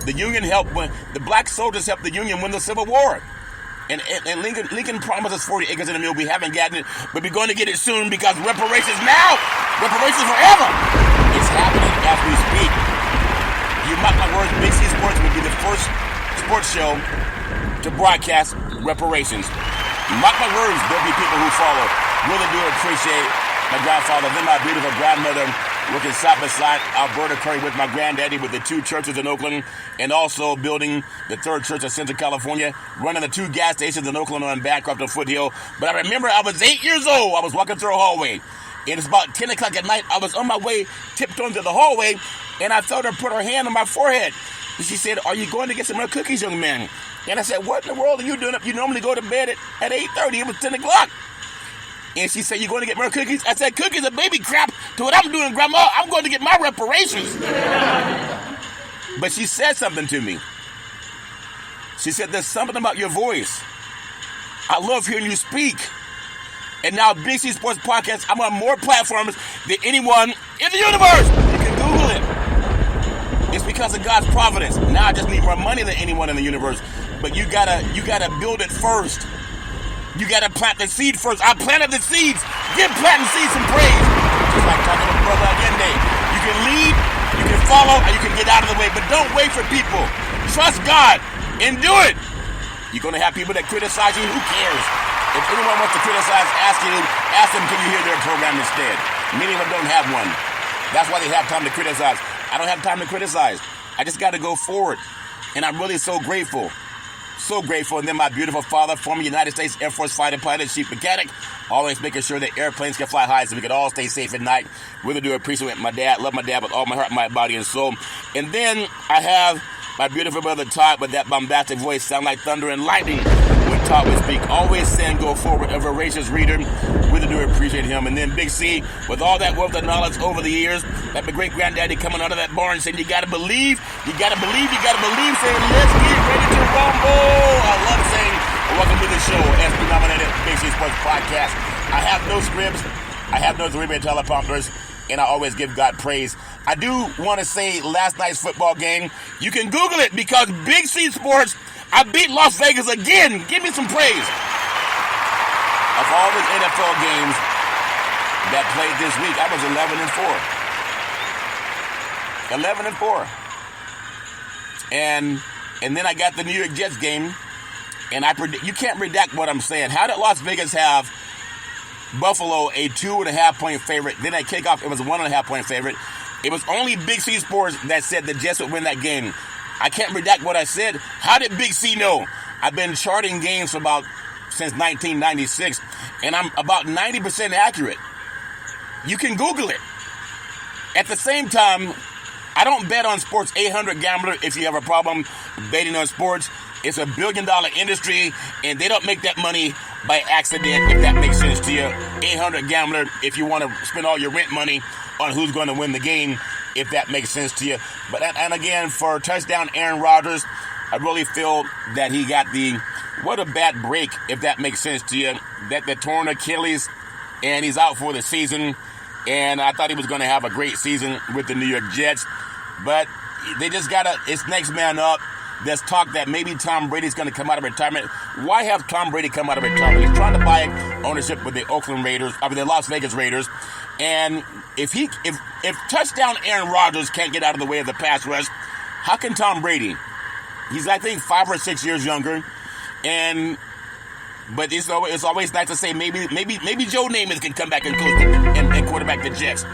Speaker 12: The Union helped the black soldiers helped the Union win the Civil War. And Lincoln promised us 40 acres and a mule. We haven't gotten it, but we're going to get it soon because reparations now, reparations forever. It's happening as we speak. You mark my words, Big C Sports will be the first sports show to broadcast reparations. Mark my words, there'll be people who follow. Really do appreciate my grandfather, then my beautiful grandmother, working side by side, Alberta Curry with my granddaddy with the 2 churches in Oakland, and also building the 3rd church in Central California, running the 2 gas stations in Oakland on Bancroft and Foothill. But I remember I was 8 years old. I was walking through a hallway. And it's about 10 o'clock at night. I was on my way, tiptoeing to the hallway, and I felt her put her hand on my forehead. And she said, are you going to get some more cookies, young man? And I said, what in the world are you doing up? You normally go to bed at 8:30. It was 10 o'clock. And she said, you going to get more cookies? I said, cookies are baby crap to what I'm doing, Grandma. I'm going to get my reparations. But she said something to me. She said, there's something about your voice. I love hearing you speak. And now Big C Sports Podcast, I'm on more platforms than anyone in the universe. You can Google it. It's because of God's providence. Now I just need more money than anyone in the universe. But you gotta build it first. You gotta plant the seed first. I planted the seeds. Give planting seeds some praise. Just like talking to Brother Allende. You can lead, you can follow, or you can get out of the way. But don't wait for people. Trust God and do it. You're gonna have people that criticize you. Who cares? If anyone wants to criticize, ask them, can you hear their program instead? Many of them don't have one. That's why they have time to criticize. I don't have time to criticize. I just got to go forward. And I'm really so grateful. So grateful. And then my beautiful father, former United States Air Force fighter pilot, chief mechanic, always making sure that airplanes can fly high so we can all stay safe at night. Really do appreciate my dad. Love my dad with all my heart, my body, and soul. And then I have my beautiful brother Todd with that bombastic voice, sound like thunder and lightning. When Todd would speak, always saying go forward, a voracious reader. Really do appreciate him. And then Big C, with all that wealth of knowledge over the years, that my great granddaddy coming out of that barn saying, you gotta believe, saying, let's get ready to rumble. I love saying, welcome to the show, SB-nominated Big C Sports Podcast. I have no scripts, I have no three-minute teleprompters, and I always give God praise. I do want to say last night's football game, you can Google it because Big C Sports, I beat Las Vegas again. Give me some praise. Of all the NFL games that played this week, I was 11-4. 11-4. And then I got the New York Jets game, and you can't redact what I'm saying. How did Las Vegas have Buffalo a 2.5-point favorite? Then at kickoff, it was a 1.5-point favorite. It was only Big C Sports that said the Jets would win that game. I can't redact what I said. How did Big C know? I've been charting games since 1996, and I'm about 90% accurate. You can Google it. At the same time, I don't bet on sports. 800 Gambler, if you have a problem betting on sports, it's a $1 billion industry, and they don't make that money by accident, if that makes sense to you. 800 Gambler, if you want to spend all your rent money on who's going to win the game, if that makes sense to you. But and again, for touchdown Aaron Rodgers, I really feel that he got what a bad break, if that makes sense to you. That the torn Achilles, and he's out for the season. And I thought he was going to have a great season with the New York Jets. But they just it's next man up. There's talk that maybe Tom Brady's going to come out of retirement. Why have Tom Brady come out of retirement? He's trying to buy ownership with the the Las Vegas Raiders. And if touchdown Aaron Rodgers can't get out of the way of the pass rush, how can Tom Brady? He's, I think, 5 or 6 years younger. But it's always nice to say maybe Joe Namath can come back and coach and quarterback the Jets.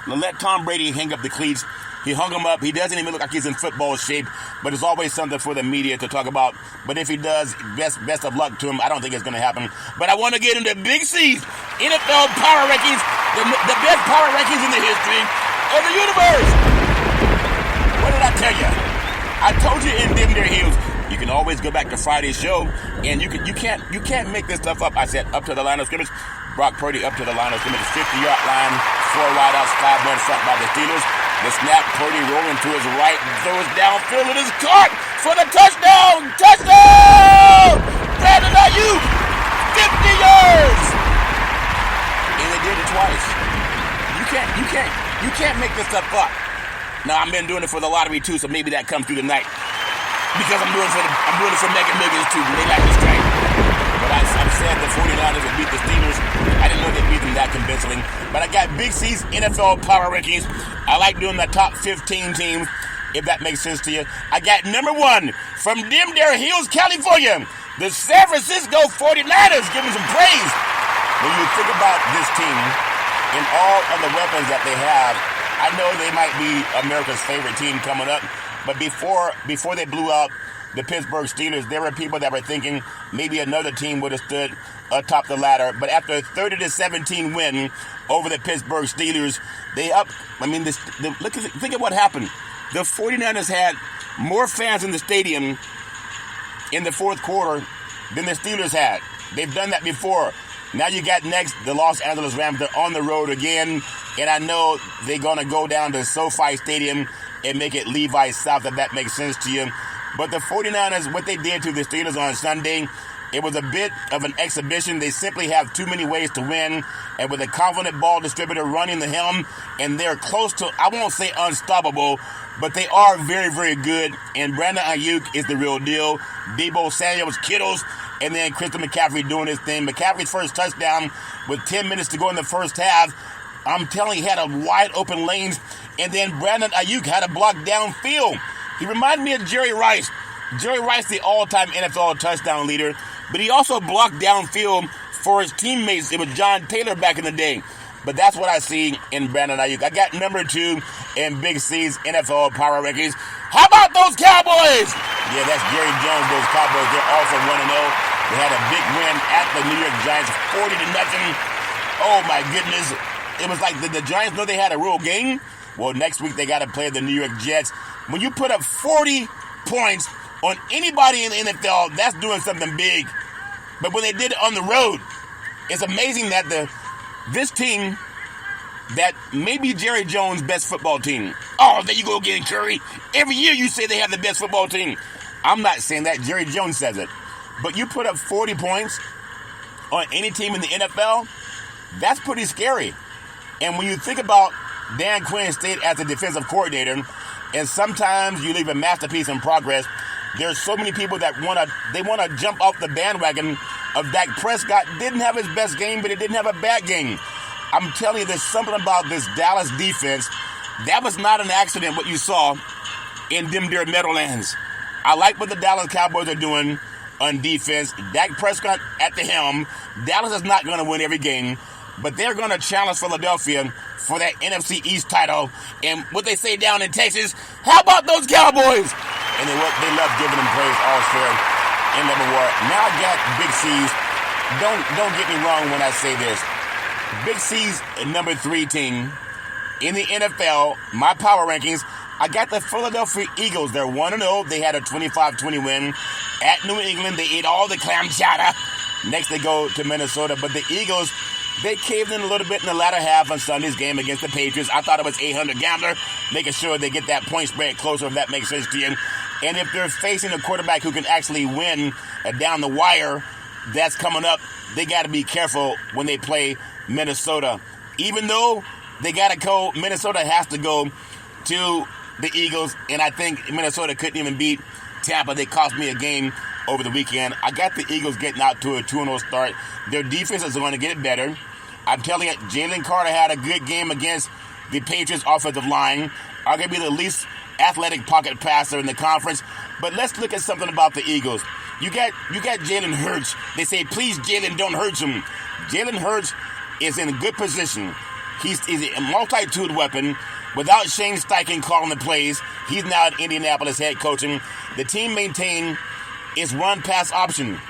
Speaker 12: Let Tom Brady hang up the cleats. He hung them up. He doesn't even look like he's in football shape, but it's always something for the media to talk about. But if he does, best of luck to him. I don't think it's going to happen. But I want to get into Big C's NFL power rankings, the best power rankings in the history of the universe. What did I tell you? I told you in Dim Their Heels. You can always go back to Friday's show, and you can't make this stuff up. I said up to the line of scrimmage. Brock Purdy up to the line of scrimmage, 50-yard line, 4 wideouts, 5-1 front by the Steelers. The snap, Purdy rolling to his right, throws downfield with his cart for the touchdown! Touchdown! Brandon Ayuk, 50 yards! And they did it twice. You can't make this stuff up. Now, I've been doing it for the lottery too, so maybe that comes through the night. Because I'm doing it for Mega Millions too, and they like this train. But I said the 49ers would beat the Steelers. I didn't know they'd beat them that convincingly. But I got Big C's NFL power rankings. I like doing the top 15 teams, if that makes sense to you. I got number 1 from Dim Their Heels, California, the San Francisco 49ers. Give them some praise. When you think about this team and all of the weapons that they have, I know they might be America's favorite team coming up. But before they blew out the Pittsburgh Steelers, there were people that were thinking maybe another team would have stood atop the ladder. But after a 30-17 win over the Pittsburgh Steelers, think of what happened. The 49ers had more fans in the stadium in the fourth quarter than the Steelers had. They've done that before. Now you got next the Los Angeles Rams. They're on the road again, and I know they're going to go down to SoFi Stadium and make it Levi South, if that makes sense to you. But the 49ers, what they did to the Steelers on Sunday, it was a bit of an exhibition. They simply have too many ways to win. And with a confident ball distributor running the helm, and they're close to, I won't say unstoppable, but they are very, very good. And Brandon Ayuk is the real deal. Deebo Samuels, Kittles, and then Christian McCaffrey doing his thing. McCaffrey's first touchdown with 10 minutes to go in the first half. I'm telling you, he had a wide open lanes. And then Brandon Ayuk had a block downfield. He reminded me of Jerry Rice. Jerry Rice, the all-time NFL touchdown leader. But he also blocked downfield for his teammates. It was John Taylor back in the day. But that's what I see in Brandon Ayuk. I got number 2 in Big C's NFL power rankings. How about those Cowboys? Yeah, that's Jerry Jones, those Cowboys. They're also 1-0. They had a big win at the New York Giants, 40-0. Oh, my goodness. It was like, did the Giants know they had a real game? Well, next week they got to play the New York Jets. When you put up 40 points on anybody in the NFL, that's doing something big. But when they did it on the road, it's amazing that this team that may be Jerry Jones' best football team. Oh, there you go again, Curry. Every year you say they have the best football team. I'm not saying that. Jerry Jones says it. But you put up 40 points on any team in the NFL, that's pretty scary. And when you think about Dan Quinn stayed as a defensive coordinator, and sometimes you leave a masterpiece in progress, there's so many people that want to jump off the bandwagon of Dak Prescott. Didn't have his best game, but he didn't have a bad game. I'm telling you, there's something about this Dallas defense. That was not an accident, what you saw in them dear Meadowlands. I like what the Dallas Cowboys are doing on defense. Dak Prescott at the helm. Dallas is not going to win every game, but they're going to challenge Philadelphia for that NFC East title. And what they say down in Texas, how about those Cowboys? And they love giving them praise all fair in level war. Now I got Big C's. Don't get me wrong when I say this. Big C's number 3 team in the NFL, my power rankings, I got the Philadelphia Eagles. They're 1-0. They had a 25-20 win at New England. They ate all the clam chowder. Next they go to Minnesota. But the Eagles, they caved in a little bit in the latter half on Sunday's game against the Patriots. I thought it was 800 gambler, making sure they get that point spread closer, if that makes sense to you. And if they're facing a quarterback who can actually win down the wire, that's coming up. They got to be careful when they play Minnesota. Even though they got to go, Minnesota has to go to the Eagles, and I think Minnesota couldn't even beat Tampa. They cost me a game over the weekend. I got the Eagles getting out to a 2-0 start. Their defense is going to get better. I'm telling you, Jalen Carter had a good game against the Patriots offensive line. Are going to be the least athletic pocket passer in the conference. But let's look at something about the Eagles. You got Jalen Hurts. They say, please, Jalen, don't hurt him. Jalen Hurts is in a good position. He's a multi-tool weapon. Without Shane Steichen calling the plays, he's now at Indianapolis head coaching. The team maintained its run-pass option.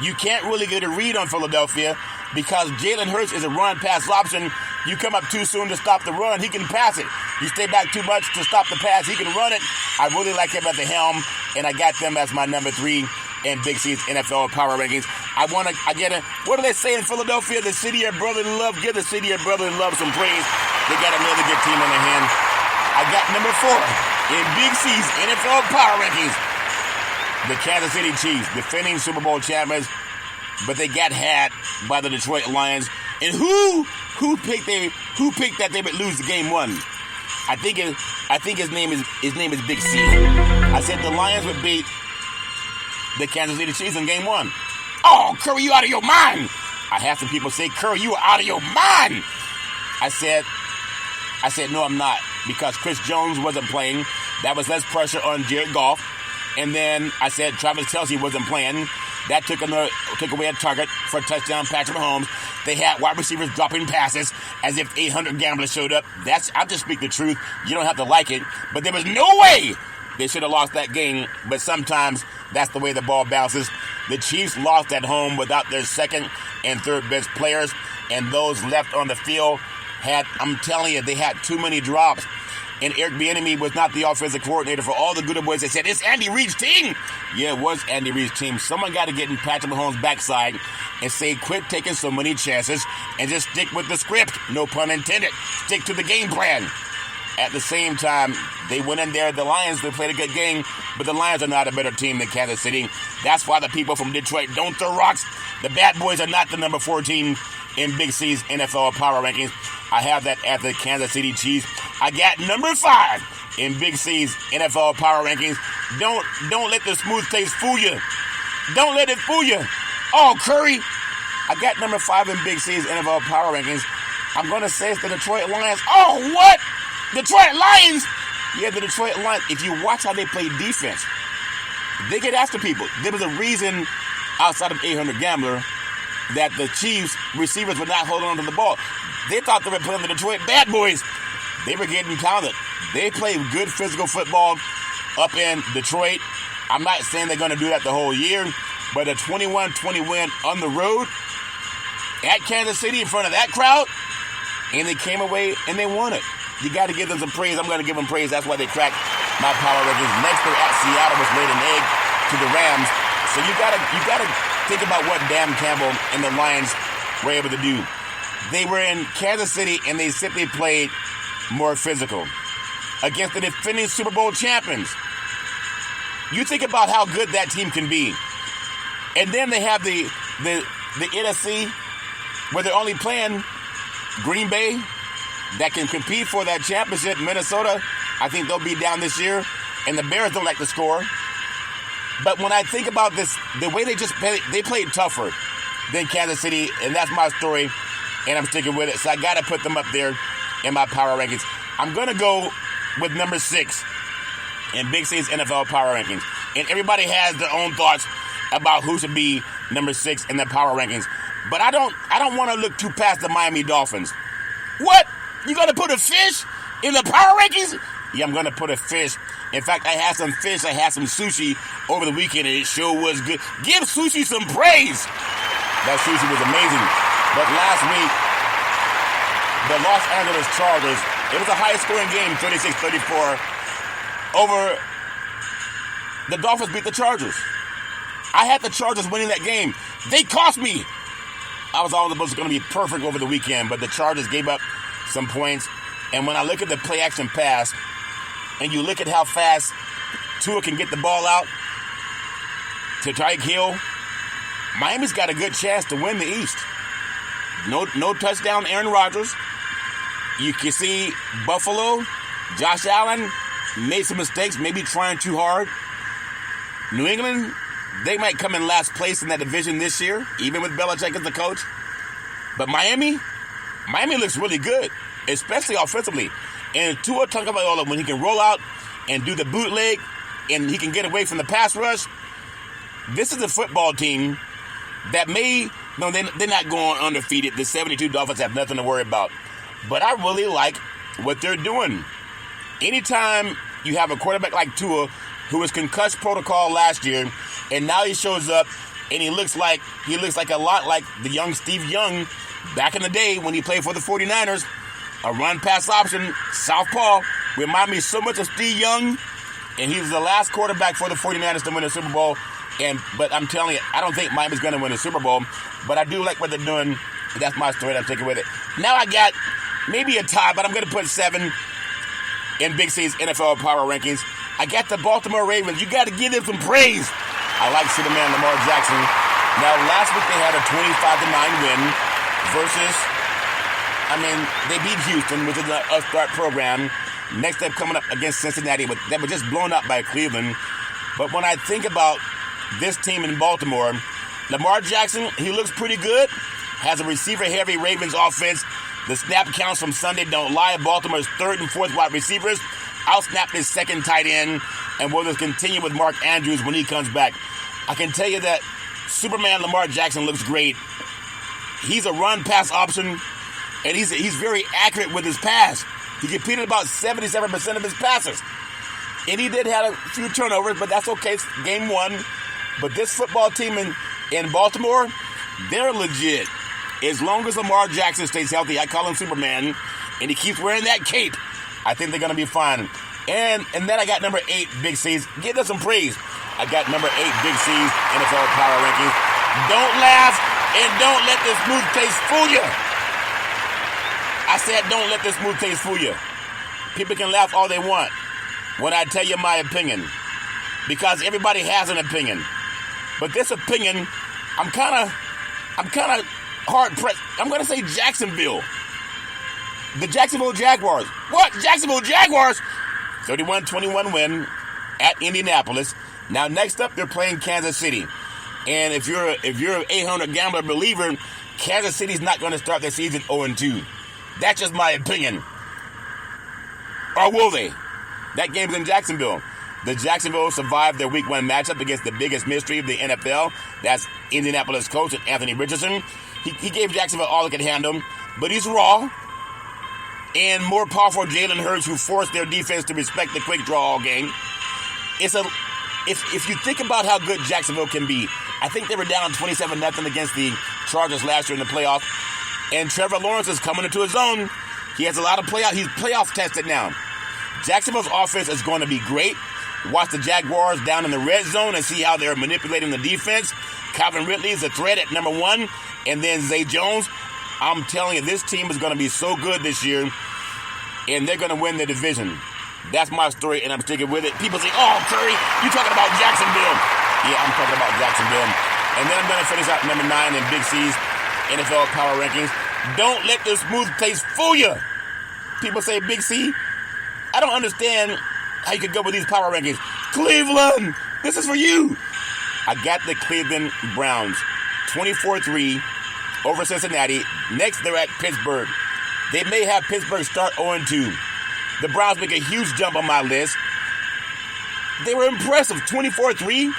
Speaker 12: You can't really get a read on Philadelphia because Jalen Hurts is a run-pass option. You come up too soon to stop the run, he can pass it. You stay back too much to stop the pass, he can run it. I really like him at the helm, and I got them as my number 3 in Big C's NFL power rankings. What do they say in Philadelphia? The city of brotherly love. Give the city of brotherly love some praise. They got another good team on their hand. I got number 4 in Big C's NFL power rankings. The Kansas City Chiefs, defending Super Bowl champions, but they got had by the Detroit Lions. And who picked that they would lose the game 1? I think his name is Big C. I said the Lions would beat the Kansas City Chiefs in game 1. Oh, Curry, you out of your mind. I had some people say, Curry, you are out of your mind. I said, no, I'm not, because Chris Jones wasn't playing. That was less pressure on Jared Goff. And then I said Travis Kelce wasn't playing. That took away a target for a touchdown, Patrick Mahomes. They had wide receivers dropping passes as if 800 gamblers showed up. I'll just speak the truth. You don't have to like it. But there was no way they should have lost that game. But sometimes that's the way the ball bounces. The Chiefs lost at home without their second and third best players. And those left on the field I'm telling you, they had too many drops. And Eric Bieniemy was not the offensive coordinator for all the good boys. They said, it's Andy Reid's team. Yeah, it was Andy Reid's team. Someone got to get in Patrick Mahomes' backside and say, quit taking so many chances and just stick with the script. No pun intended. Stick to the game plan. At the same time, they went in there. The Lions, they played a good game, but the Lions are not a better team than Kansas City. That's why the people from Detroit don't throw rocks. The Bad Boys are not the number 4 team in Big C's NFL power rankings. I have that at the Kansas City Chiefs. I got number 5 in Big C's NFL power rankings. Don't let the smooth taste fool you. Don't let it fool you. Oh, Curry. I got number 5 in Big C's NFL power rankings. I'm going to say it's the Detroit Lions. Oh, what? Detroit Lions? Yeah, the Detroit Lions. If you watch how they play defense, they get after people. There was a reason outside of 800 Gambler that the Chiefs receivers were not holding on to the ball. They thought they were playing the Detroit Bad Boys. They were getting pounded. They played good physical football up in Detroit. I'm not saying they're going to do that the whole year, but a 21-20 win on the road at Kansas City in front of that crowd, and they came away and they won it. You got to give them some praise. I'm going to give them praise. That's why they cracked my power rankings. Next, they're at Seattle, which laid an egg to the Rams. So you got to think about what Dan Campbell and the Lions were able to do. They were in Kansas City, and they simply played more physical against the defending Super Bowl champions. You think about how good that team can be. And then they have the NFC where they're only playing Green Bay that can compete for that championship. Minnesota, I think they'll be down this year. And the Bears don't like to score. But when I think about this, the way they played tougher than Kansas City, and that's my story, and I'm sticking with it. So I got to put them up there in my power rankings. I'm going to go with number 6 in Big C's NFL power rankings. And everybody has their own thoughts about who should be number 6 in the power rankings. But I don't want to look too past the Miami Dolphins. What? You going to put a fish in the power rankings? Yeah, I'm going to put a fish. In fact, I had some fish. I had some sushi over the weekend, and it sure was good. Give sushi some praise. That sushi was amazing. But last week, the Los Angeles Chargers, it was a high-scoring game, 36-34. Over the Dolphins beat the Chargers. I had the Chargers winning that game. They cost me. I was all supposed to going to be perfect over the weekend, but the Chargers gave up some points. And when I look at the play-action pass, and you look at how fast Tua can get the ball out to Tyreek Hill, Miami's got a good chance to win the East. No touchdown, Aaron Rodgers. You can see Buffalo, Josh Allen made some mistakes, maybe trying too hard. New England, they might come in last place in that division this year, even with Belichick as the coach. But Miami looks really good, especially offensively. And Tua Tagovailoa, when he can roll out and do the bootleg, and he can get away from the pass rush, this is a football team that they're not going undefeated. The 72 Dolphins have nothing to worry about. But I really like what they're doing. Anytime you have a quarterback like Tua, who was concussed protocol last year, and now he shows up and he looks like a lot like the young Steve Young back in the day when he played for the 49ers. A run-pass option, southpaw, remind me so much of Steve Young, and he was the last quarterback for the 49ers to win a Super Bowl. But I'm telling you, I don't think Miami's going to win a Super Bowl, but I do like what they're doing. That's my story. I'm sticking with it. Now I got maybe a tie, but I'm going to put 7 in Big C's NFL power rankings. I got the Baltimore Ravens. You got to give them some praise. I like Superman Lamar Jackson. Now, last week they had a 25-9 win versus, they beat Houston, which is an upstart program. Next up coming up against Cincinnati, but they were just blown up by Cleveland. But when I think about this team in Baltimore, Lamar Jackson, he looks pretty good. Has a receiver-heavy Ravens offense. The snap counts from Sunday don't lie. Baltimore's 3rd and 4th wide receivers outsnapped his 2nd tight end, and will just continue with Mark Andrews when he comes back. I can tell you that Superman Lamar Jackson looks great. He's a run-pass option, and he's very accurate with his pass. He completed about 77% of his passes. And he did have a few turnovers, but that's okay. It's game 1. But this football team in Baltimore, they're legit. As long as Lamar Jackson stays healthy, I call him Superman, and he keeps wearing that cape, I think they're going to be fine. And then I got number 8, Big C's. Give them some praise. I got number 8, Big C's NFL power rankings. Don't laugh and don't let this smooth taste fool you. I said don't let this smooth taste fool you. People can laugh all they want when I tell you my opinion, because everybody has an opinion. But this opinion, I'm kind of hard pressed. I'm going to say Jacksonville. The Jacksonville Jaguars. What? Jacksonville Jaguars? 31-21 win at Indianapolis. Now next up, they're playing Kansas City. And if you're an 800 gambler believer, Kansas City's not going to start their season 0-2. That's just my opinion. Or will they? That game's in Jacksonville. The Jacksonville survived their Week 1 matchup against the biggest mystery of the NFL. That's Indianapolis coach Anthony Richardson. He gave Jacksonville all he could handle, but he's raw. And more powerful Jalen Hurts, who forced their defense to respect the quick draw all game. If you think about how good Jacksonville can be, I think they were down 27-0 against the Chargers last year in the playoffs. And Trevor Lawrence is coming into his own. He has a lot of he's playoff tested now. Jacksonville's offense is going to be great. Watch the Jaguars down in the red zone and see how they're manipulating the defense. Calvin Ridley is a threat at number 1. And then Zay Jones. I'm telling you, this team is going to be so good this year. And they're going to win the division. That's my story, and I'm sticking with it. People say, oh, Curry, you talking about Jacksonville. Yeah, I'm talking about Jacksonville. And then I'm going to finish out number 9 in Big C's NFL Power Rankings. Don't let the smooth taste fool you. People say Big C. I don't understand how you could go with these power rankings. Cleveland, this is for you. I got the Cleveland Browns 24-3 over Cincinnati. Next, they're at Pittsburgh. They may have Pittsburgh start 0-2. The Browns make a huge jump on my list. They were impressive, 24-3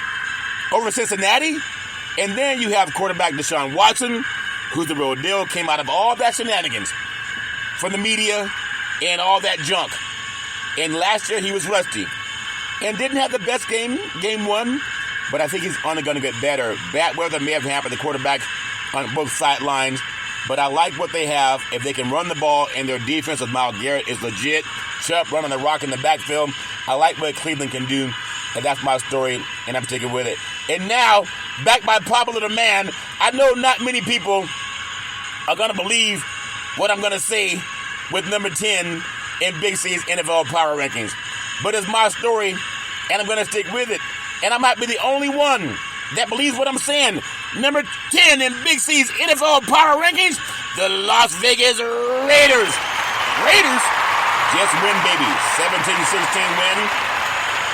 Speaker 12: over Cincinnati. And then you have quarterback Deshaun Watson, who's the real deal, came out of all that shenanigans from the media and all that junk. And last year he was rusty and didn't have the best game 1, but I think he's only going to get better. Bad weather may have hampered the quarterback on both sidelines, but I like what they have. If they can run the ball and their defense with Myles Garrett is legit, Chubb running the rock in the backfield, I like what Cleveland can do, and that's my story, and I'm sticking with it. And now, back by popular demand, I know not many people are going to believe what I'm going to say with number 10 in Big C's NFL Power Rankings. But it's my story, and I'm going to stick with it. And I might be the only one that believes what I'm saying. Number 10 in Big C's NFL Power Rankings, the Las Vegas Raiders. Raiders just win, baby. 17-16 win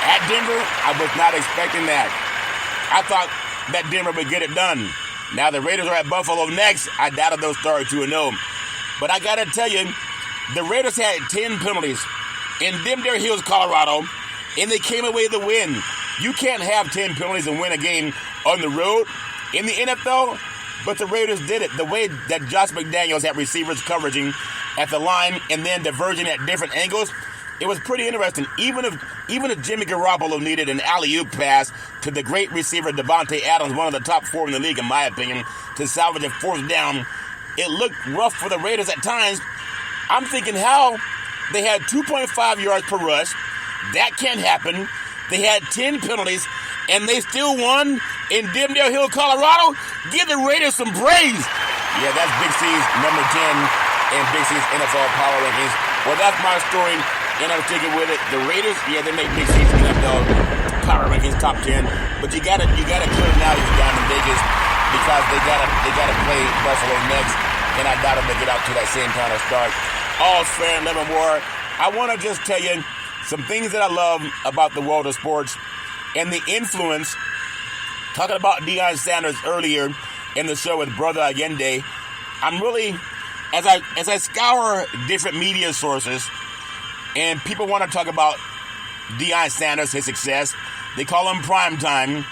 Speaker 12: at Denver. I was not expecting that. I thought that Denver would get it done. Now the Raiders are at Buffalo next. I doubted they'll start 2-0. But I got to tell you, the Raiders had 10 penalties in Dimdale Hills, Colorado, and they came away with the win. You can't have 10 penalties and win a game on the road in the NFL, but the Raiders did it. The way that Josh McDaniels had receivers covering at the line and then diverging at different angles, it was pretty interesting. Even if Jimmy Garoppolo needed an alley-oop pass to the great receiver Devontae Adams, one of the top 4 in the league, in my opinion, to salvage a 4th down, it looked rough for the Raiders at times. I'm thinking how they had 2.5 yards per rush. That can't happen. They had 10 penalties, and they still won in Dimdale Hill, Colorado. Give the Raiders some praise. Yeah, that's Big C's number 10 in Big C's NFL Power Rankings. Well, that's my story, and I'm sticking with it. The Raiders, yeah, they make Big C's NFL Power Rankings top 10, but you gotta clear them now if you're down in Vegas because they gotta play Buffalo next, and I doubt if they get out to that same kind of start. All fair and living war. I want to just tell you some things that I love about the world of sports and the influence. Talking about Deion Sanders earlier in the show with Brother Allende, I'm really, as I scour different media sources, and people want to talk about Deion Sanders, his success. They call him prime time,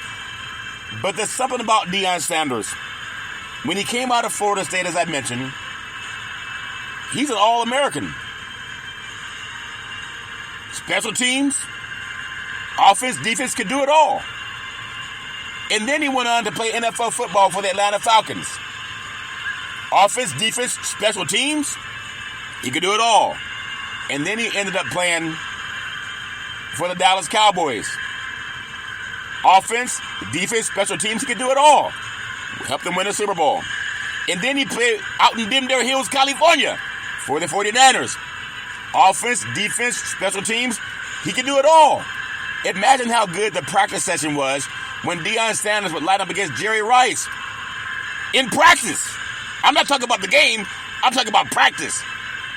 Speaker 12: but there's something about Deion Sanders. When he came out of Florida State, as I mentioned, he's an All-American. Special teams, offense, defense, could do it all. And then he went on to play NFL football for the Atlanta Falcons. Offense, defense, special teams, he could do it all. And then he ended up playing for the Dallas Cowboys. Offense, defense, special teams, he could do it all. Helped them win a Super Bowl. And then he played out in Dimdale Hills, California for the 49ers. Offense, defense, special teams, he could do it all. Imagine how good the practice session was when Deion Sanders would line up against Jerry Rice. In practice. I'm not talking about the game. I'm talking about practice.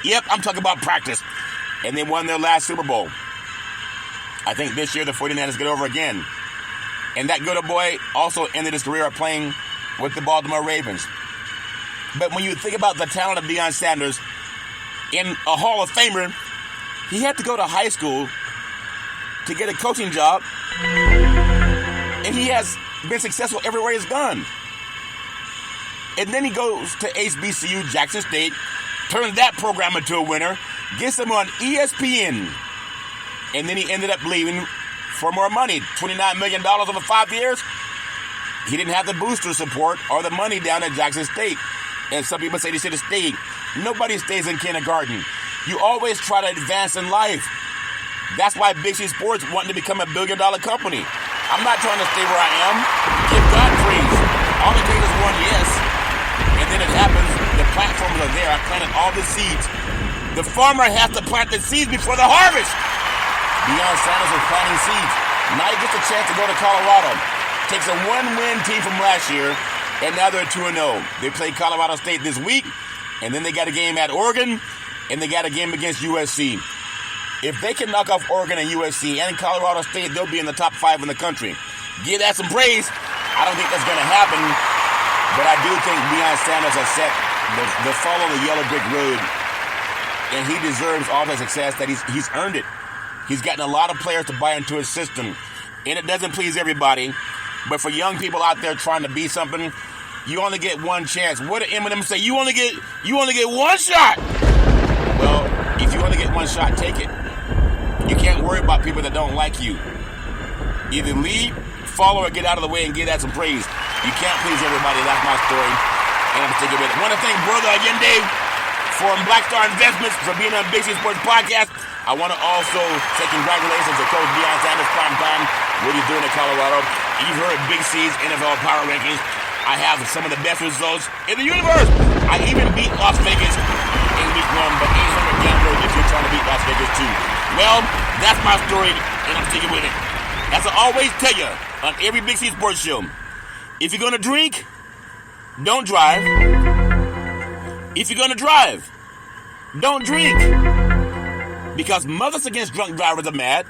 Speaker 12: Yep, I'm talking about practice. And they won their last Super Bowl. I think this year the 49ers get over again. And that good old boy also ended his career playing with the Baltimore Ravens. But when you think about the talent of Deion Sanders, in a Hall of Famer, he had to go to high school to get a coaching job, and he has been successful everywhere he's gone. And then he goes to HBCU, Jackson State, turns that program into a winner, gets him on ESPN, and then he ended up leaving for more money, $29 million over 5 years. He didn't have the booster support or the money down at Jackson State. And some people say he should have stayed. Nobody stays in kindergarten. You always try to advance in life. That's why Big C Sports wanting to become a billion-dollar company. I'm not trying to stay where I am. Give God praise. All it takes is one yes. And then it happens. The platforms are there. I planted all the seeds. The farmer has to plant the seeds before the harvest. Deion Sanders was planting seeds. Now he gets a chance to go to Colorado. takes a one-win team from last year, and now they're 2-0. They play Colorado State this week, and then they got a game at Oregon, and they got a game against USC. If they can knock off Oregon and USC and Colorado State, they'll be in the top 5 in the country. Give that some praise. I don't think that's going to happen, but I do think Deion Sanders has set the follow the yellow brick road, and he deserves all the success that he's earned it. He's gotten a lot of players to buy into his system, and it doesn't please everybody. But for young people out there trying to be something, you only get one chance. What did Eminem say? You only get one shot. Well, if you only get one shot, take it. You can't worry about people that don't like you. Either lead, follow, or get out of the way and give that some praise. You can't please everybody. That's my story. And I'm sticking with it. I want to thank Brother Allende from Black Star Investments for being on Big C Sports Podcast. I want to also say congratulations to Coach Deion Sanders, prime time, what he's doing in Colorado. You've heard Big C's NFL Power Rankings. I have some of the best results in the universe. I even beat Las Vegas in week 1, but 800 gamblers if you're trying to beat Las Vegas too. Well, that's my story, and I'm sticking with it. As I always tell you on every Big C Sports show, if you're going to drink, don't drive. If you're going to drive, don't drink. Because mothers against drunk drivers are mad,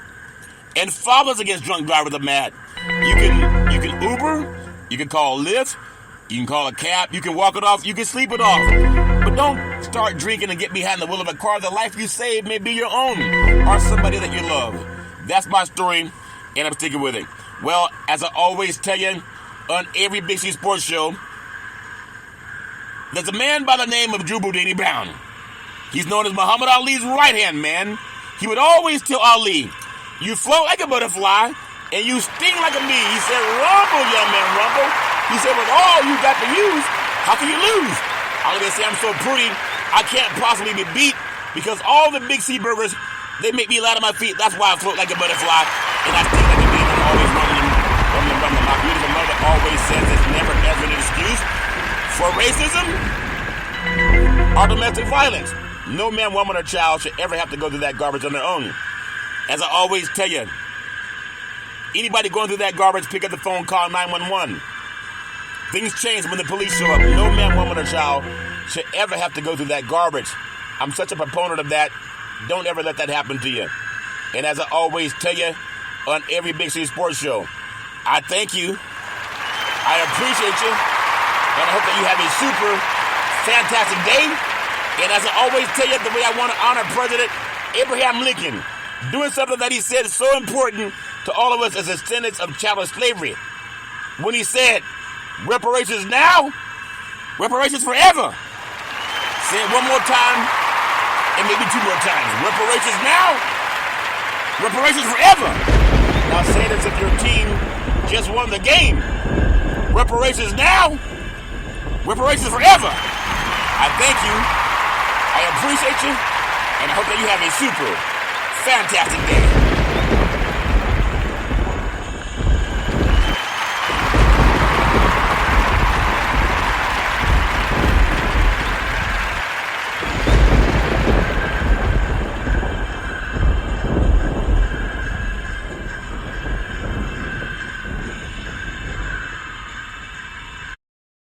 Speaker 12: and fathers against drunk drivers are mad. You can Uber, you can call Lyft, you can call a cab, you can walk it off, you can sleep it off. But don't start drinking and get behind the wheel of a car. The life you save may be your own or somebody that you love. That's my story, and I'm sticking with it. Well, as I always tell you on every Big C Sports show, there's a man by the name of Drew Boudini Brown. He's known as Muhammad Ali's right-hand man. He would always tell Ali, you float like a butterfly, and you sting like a bee. He said, rumble, young man, rumble. He said, with all you got to use, how can you lose? Ali would say, I'm so pretty, I can't possibly be beat, because all the Big C burgers, they make me light on my feet. That's why I float like a butterfly, and I sting like a bee, and I'm always rumbling. My beautiful mother always says it's never ever an excuse for racism or domestic violence. No man, woman, or child should ever have to go through that garbage on their own. As I always tell you, anybody going through that garbage, pick up the phone, call 911. Things change when the police show up. No man, woman, or child should ever have to go through that garbage. I'm such a proponent of that. Don't ever let that happen to you. And as I always tell you on every Big C Sports show, I thank you. I appreciate you. And I hope that you have a super fantastic day. And as I always tell you, the way I want to honor President Abraham Lincoln, doing something that he said is so important to all of us as descendants of chattel slavery. When he said, reparations now, reparations forever. Say it one more time, and maybe 2 more times. Reparations now, reparations forever. Now say it as if your team just won the game. Reparations now, reparations forever. I thank you. I appreciate you, and I hope that you have a super fantastic day.